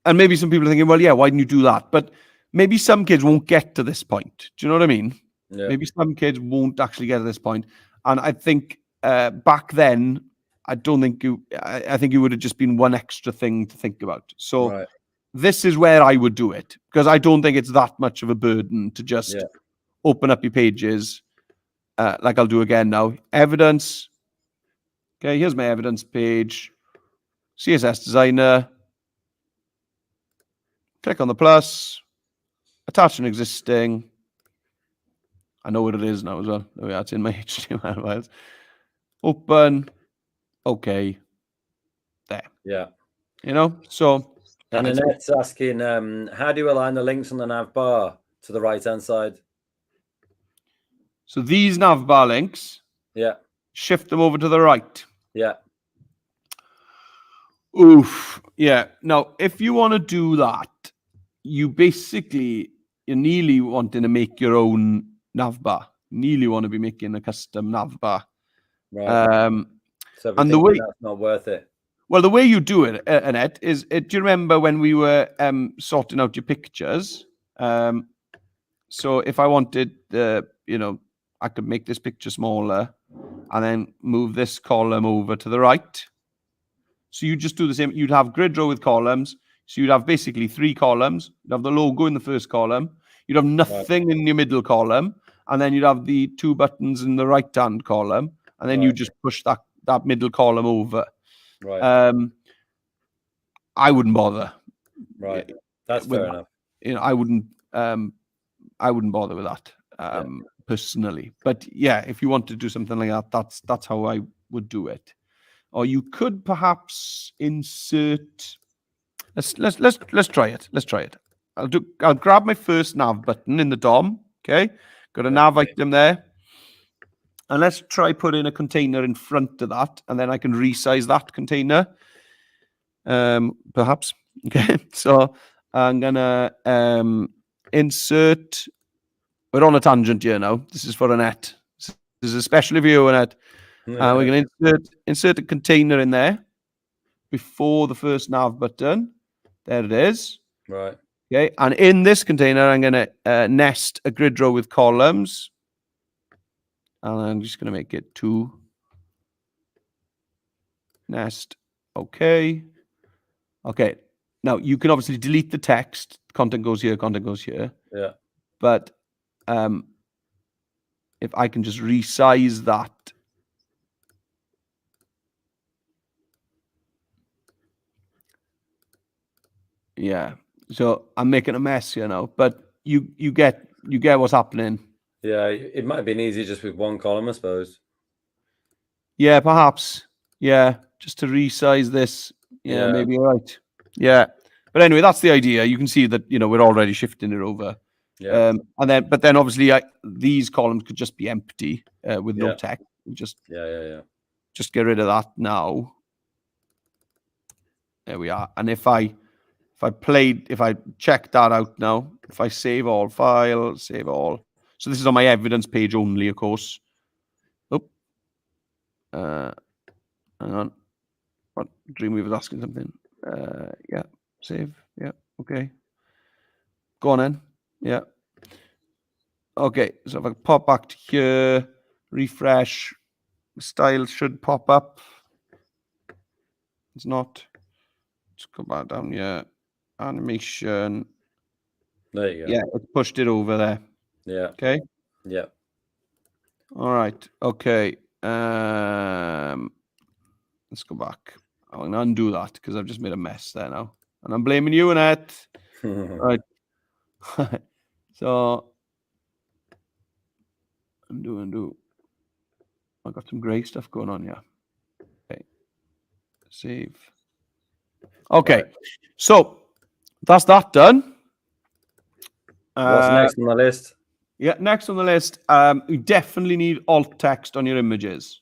and maybe some people are thinking, well, yeah, why didn't you do that? But maybe some kids won't get to this point. Do you know what I mean? Yeah. Maybe some kids won't actually get to this point. And I think back then, I think you would have just been one extra thing to think about. So this is where I would do it because I don't think it's that much of a burden to just open up your pages. Like I'll do again now. Evidence. Okay, here's my evidence page. CSS Designer. Click on the plus. Attach an existing. I know what it is now as well. There we are. It's in my HTML files. Open. Okay. There. Yeah. You know, so. And Annette's asking, how do you align the links on the nav bar to the right-hand side? So these nav bar links, shift them over to the right. Yeah. Oof. Yeah. Now, if you want to do that, you're nearly wanting to make your own nav bar. Nearly want to be making a custom nav bar. Right. So and the way that's not worth it. Well, the way you do it, Annette, is do you remember when we were sorting out your pictures? So if I wanted, I could make this picture smaller and then move this column over to the right. So you just do the same. You'd have grid row with columns. So you'd have basically 3 columns. You'd have the logo in the first column. You'd have nothing in your middle column, and then you'd have the 2 buttons in the right-hand column, and then you just push that middle column over. Right. I wouldn't bother. Right. That's fair enough. You know, I wouldn't bother with that personally. But yeah, if you want to do something like that, that's how I would do it. Or you could perhaps insert. Let's try it. Let's try it. I'll grab my first nav button in the DOM. Okay, got a nav item there, and let's try put in a container in front of that, and then I can resize that container. Perhaps. Okay, so I'm gonna insert. We're on a tangent here now. This is for a net. This is a special view of net. We're going to insert a container in there before the first nav button. There it is. Right. Okay, and in this container, I'm going to nest a grid row with columns. And I'm just going to make it 2. Nest. Okay. Okay. Now, you can obviously delete the text. Content goes here, content goes here. Yeah. But if I can just resize that. Yeah. So I'm making a mess here now, but you get what's happening. Yeah, it might have been easy just with one column, I suppose. Yeah, perhaps. Yeah, just to resize this. Yeah, maybe you're right. Yeah. But anyway, that's the idea. You can see that, you know, we're already shifting it over. Yeah. But then obviously these columns could just be empty with no text. Just get rid of that now. There we are. And if I check that out now, if I save all file, save all. So this is on my evidence page only, of course. Oh, hang on. What Dreamweaver's asking something? Yeah, save. Yeah, okay. Go on then. Yeah. Okay, so if I pop back to here, refresh, style should pop up. It's not. Let's go back down here. Animation. There you go. Yeah, it's pushed it over there. Yeah. Okay. Yeah. All right. Okay. Let's go back. I'm going to undo that because I've just made a mess there now. And I'm blaming you, Annette. Right. So, undo. I've got some grey stuff going on here. Okay. Save. Okay. Right. So, that's that done. What's next on the list? Yeah, next on the list, you definitely need alt text on your images.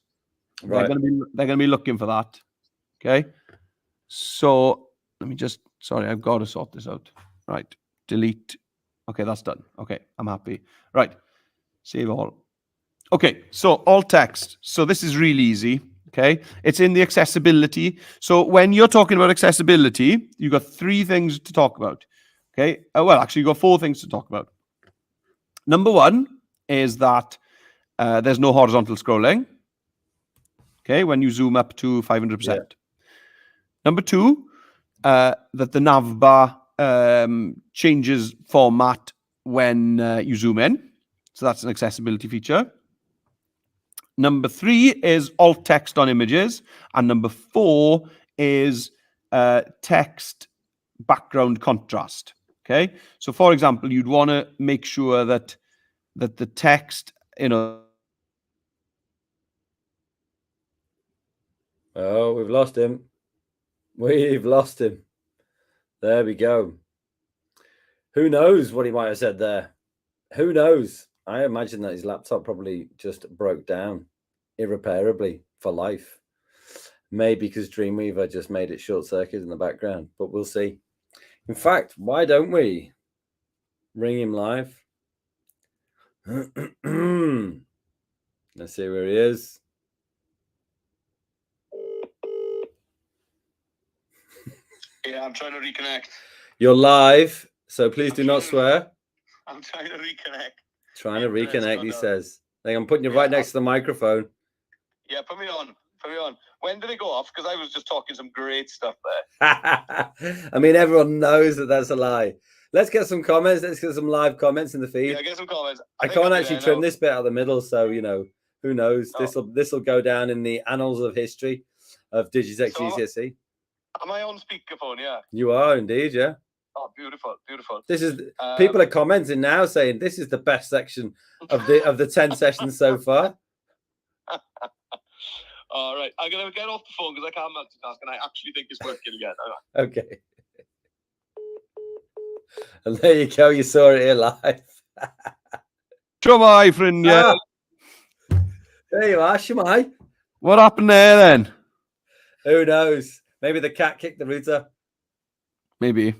Right. They're going to be looking for that. Okay. So let me just, sorry, I've got to sort this out. Right. Delete. Okay, that's done. Okay, I'm happy. Right. Save all. Okay, so alt text. So this is really easy. Okay. It's in the accessibility. So when you're talking about accessibility, you've got 3 things to talk about. Okay. Well, actually, you've got 4 things to talk about. Number 1 is that there's no horizontal scrolling. Okay, when you zoom up to 500%. Yeah. Number 2, that the navbar changes format when you zoom in. So that's an accessibility feature. Number 3 is alt text on images. And number 4 is text background contrast. Okay, so for example, you'd want to make sure that the text, you know. Oh, we've lost him. We've lost him. There we go. Who knows what he might have said there? Who knows? I imagine that his laptop probably just broke down irreparably for life. Maybe because Dreamweaver just made it short circuit in the background, but we'll see. In fact, why don't we ring him live? Let's see where he is. Yeah, I'm trying to reconnect. You're live, so please do not swear. I'm trying to reconnect. Trying to reconnect, he says. Like, I'm putting you right next to the microphone. Yeah, put me on. Put me on. When did it go off? Because I was just talking some great stuff there. I mean, everyone knows that that's a lie. Let's get some comments. Let's get some live comments in the feed. Yeah, get some comments. I can't actually trim this bit out of the middle, so you know, who knows? Oh. This will go down in the annals of history of DigiTech GCSE. Am I on speakerphone? Yeah. You are indeed, yeah. Oh, beautiful, beautiful. This is people are commenting now saying this is the best section of the 10 sessions so far. All right, I'm gonna get off the phone because I can't multitask, and I actually think it's working again. Okay. And there you go. You saw it here live. Shumai, friend, yeah. There you are, Shumai. What happened there then? Who knows? Maybe the cat kicked the router. Maybe.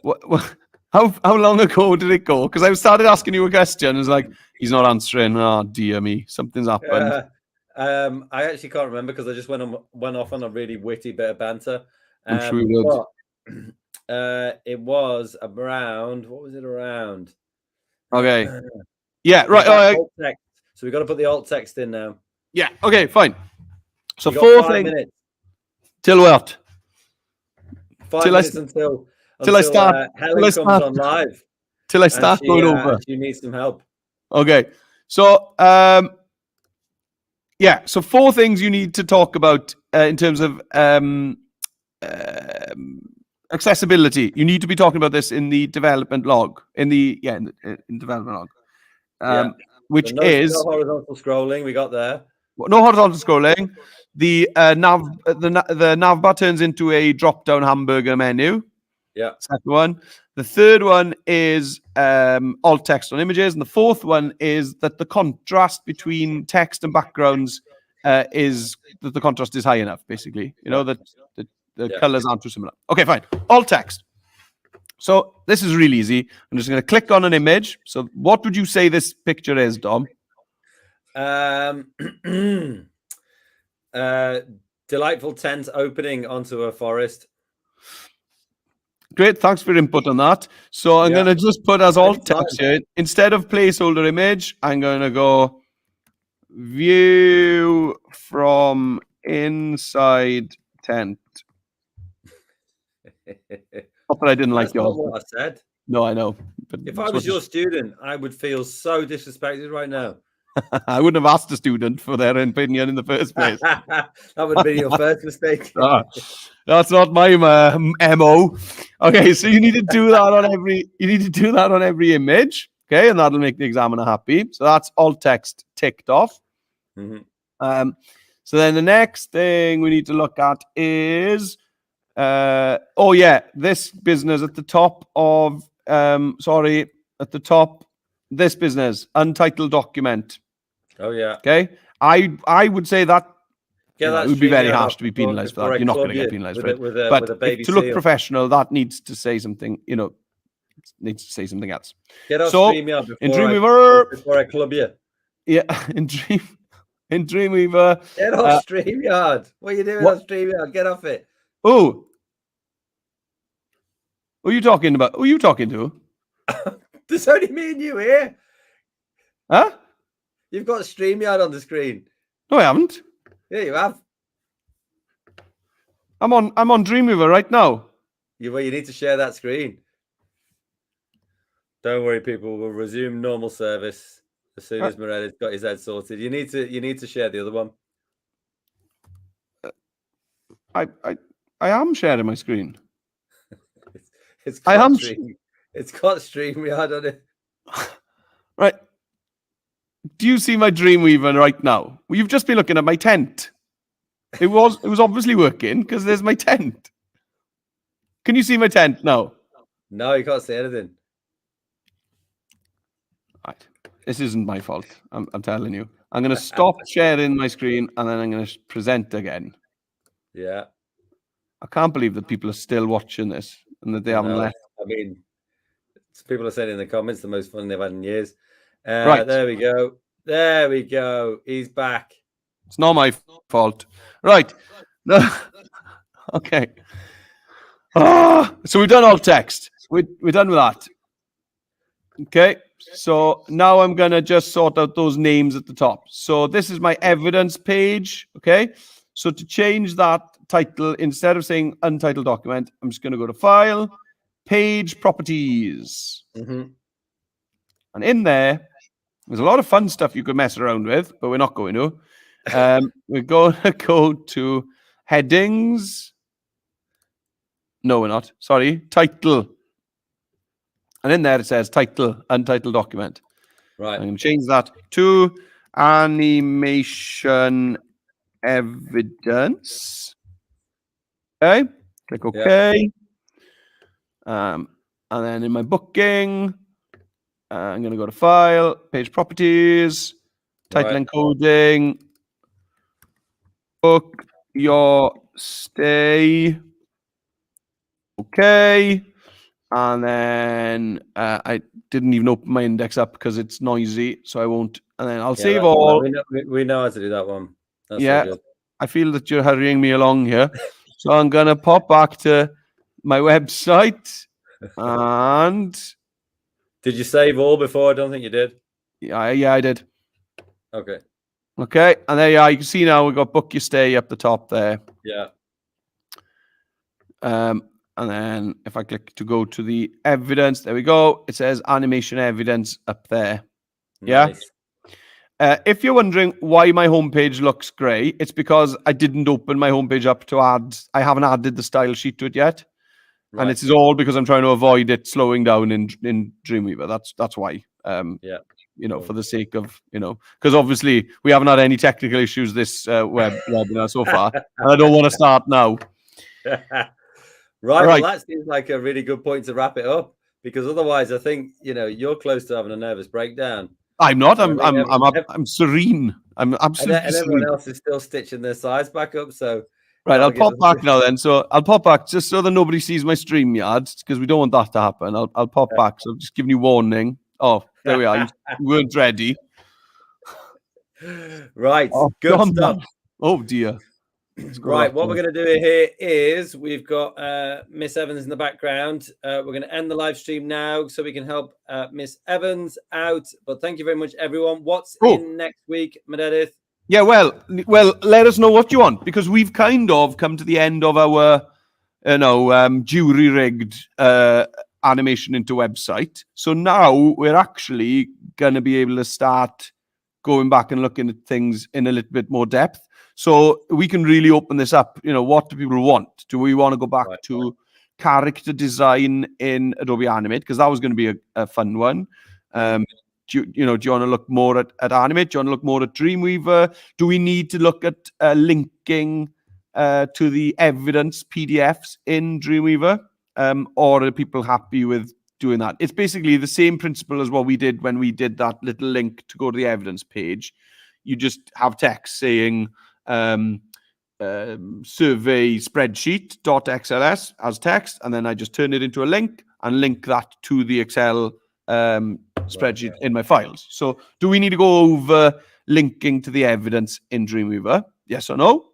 What, how long ago did it go? Because I started asking you a question. It's like, he's not answering. Oh, dear me. Something's happened. I actually can't remember because I just went off on a really witty bit of banter. I'm sure you would. It was around. What was it around? Okay. Yeah, right. Alt text. So we've got to put the alt text in now. Yeah. Okay, fine. So You got 4 5 things. minutes. Till what? 5 minutes until I start. Helen comes on live. Till I start going over. She needs some help. Okay. So, yeah. So 4 things you need to talk about in terms of accessibility. You need to be talking about this in the development log. In development log. Which is no horizontal scrolling. We got there. No horizontal scrolling. The nav bar turns into a drop-down hamburger menu. Yeah. Second one. The third one is alt text on images, and the fourth one is that the contrast between text and backgrounds is that the contrast is high enough. Basically, you know that the colors aren't too similar. Okay, fine. Alt text. So this is really easy. I'm just going to click on an image. So what would you say this picture is, Dom? Delightful tent opening onto a forest. Great, thanks for your input on that. So I'm going to just put as alt text here. Instead of placeholder image, I'm going to go view from inside tent. Not that I didn't like yours. What I said. No, I know. But if I was your student, I would feel so disrespected right now. I wouldn't have asked a student for their opinion in the first place. That would have been your first mistake. That's not my MO. Okay, so you need to do that on every image. Okay, and that'll make the examiner happy. So that's alt text ticked off. Mm-hmm. So then the next thing we need to look at is this business at the top of this business, untitled document. Oh yeah. Okay. I would say that it would be very harsh to be penalized for that. You're not going to get penalized for it. But to look professional, that needs to say something, needs to say something else. Get off StreamYard before I club you. Yeah, in Dreamweaver. Get off StreamYard. What are you doing on StreamYard? Get off it. Oh. Who are you talking about? Who are you talking to? There's only me and you here. Huh? You've got StreamYard on the screen. No, I haven't. Yeah, you have. I'm on Dreamweaver right now. You need to share that screen. Don't worry, people. We'll resume normal service as soon as Morella's got his head sorted. You need to share the other one. I am sharing my screen. It's got StreamYard on it. Right. Do you see my Dreamweaver right now? Well, you've just been looking at my tent. It was obviously working because there's my tent. Can you see my tent now? No, you can't see anything. Right. This isn't my fault. I'm telling you. I'm going to stop sharing my screen and then I'm going to present again. Yeah. I can't believe that people are still watching this and that they haven't left. I mean, people are saying in the comments the most fun they've had in years. Right. There we go. There we go. He's back. It's not my fault. Right. No. Okay. So we've done alt text. We're done with that. Okay. So now I'm going to just sort out those names at the top. So this is my evidence page. Okay. So to change that title, instead of saying untitled document, I'm just going to go to File, page properties. Mm-hmm. And in there's a lot of fun stuff you could mess around with, but we're not going to. We're going to go to headings. No, we're not. Sorry, title. And in there it says title, untitled document. Right. I'm going to change that to animation evidence. Okay, click OK. And then in my booking, I'm going to go to File, Page Properties, Title Encoding, Book Your Stay. Okay. And then I didn't even open my index up because it's noisy, so I won't. And then I'll save all. We know how to do that one. That's yeah, so good. I feel that you're hurrying me along here. So I'm going to pop back to my website. And did you save all before? I don't think you did. Yeah, I did. Okay. Okay, and there you are. You can see now we've got book your stay up the top there. Yeah. And then if I click to go to the evidence, there we go. It says animation evidence up there. Nice. Yeah. If you're wondering why my homepage looks grey, it's because I didn't open my homepage up to add. I haven't added the style sheet to it yet. Right. And it's all because I'm trying to avoid it slowing down in Dreamweaver. That's why. Yeah. For the sake of, because obviously we haven't had any technical issues this webinar so far. And I don't want to start now. Right. Well, that seems like a really good point to wrap it up, because otherwise I think, you're close to having a nervous breakdown. I'm not. I'm serene. I'm absolutely and everyone else is still stitching their sides back up. So right, I'll pop back now then. So I'll pop back just so that nobody sees my StreamYard, because we don't want that to happen. I'll pop back. So I'm just giving you warning. Oh, there we are. You weren't ready. Right. Good stuff. Oh dear. Right, what we're going to do here is we've got Miss Evans in the background. We're going to end the live stream now so we can help Miss Evans out. But thank you very much, everyone. What's in next week, Meredith? Yeah, well, let us know what you want, because we've kind of come to the end of our, jury-rigged animation into website. So now we're actually going to be able to start going back and looking at things in a little bit more depth. So we can really open this up. What do people want? Do we want to go back to character design in Adobe Animate? Because that was going to be a fun one. Do you want to look more at Animate? Do you want to look more at Dreamweaver? Do we need to look at linking to the evidence PDFs in Dreamweaver? Or are people happy with doing that? It's basically the same principle as what we did when we did that little link to go to the evidence page. You just have text saying survey spreadsheet.xls as text, and then I just turn it into a link and link that to the Excel spreadsheet in my files. So do we need to go over linking to the evidence in Dreamweaver? Yes or no?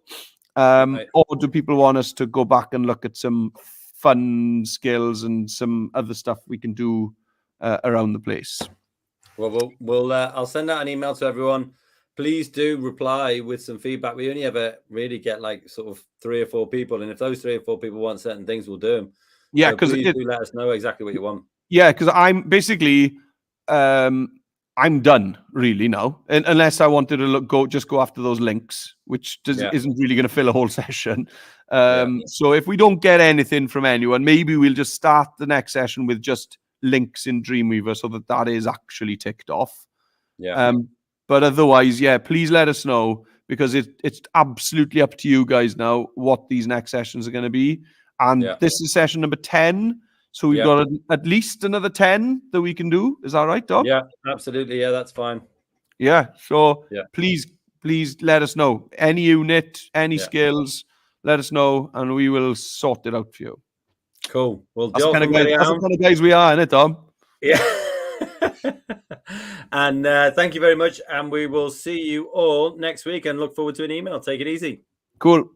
Or do people want us to go back and look at some fun skills and some other stuff we can do around the place? Well, I'll send out an email to everyone. Please do reply with some feedback. We only ever really get like sort of 3 or 4 people, and if those 3 or 4 people want certain things, we'll do them. Yeah, because please do let us know exactly what you want. Yeah, because I'm basically I'm done really now, and unless I wanted to go after those links, which isn't really going to fill a whole session. So if we don't get anything from anyone, maybe we'll just start the next session with just links in Dreamweaver so that is actually ticked off. Yeah. But otherwise, please let us know, because it's absolutely up to you guys now what these next sessions are going to be. And this is session number 10. So we've got at least another 10 that we can do. Is that right, Dom? Yeah, absolutely. Yeah, that's fine. Yeah. So please let us know. Any unit, any skills, let us know, and we will sort it out for you. Cool. Well, that's the kind of guys we are, isn't it, Dom? Yeah. And thank you very much. And we will see you all next week, and look forward to an email. Take it easy. Cool.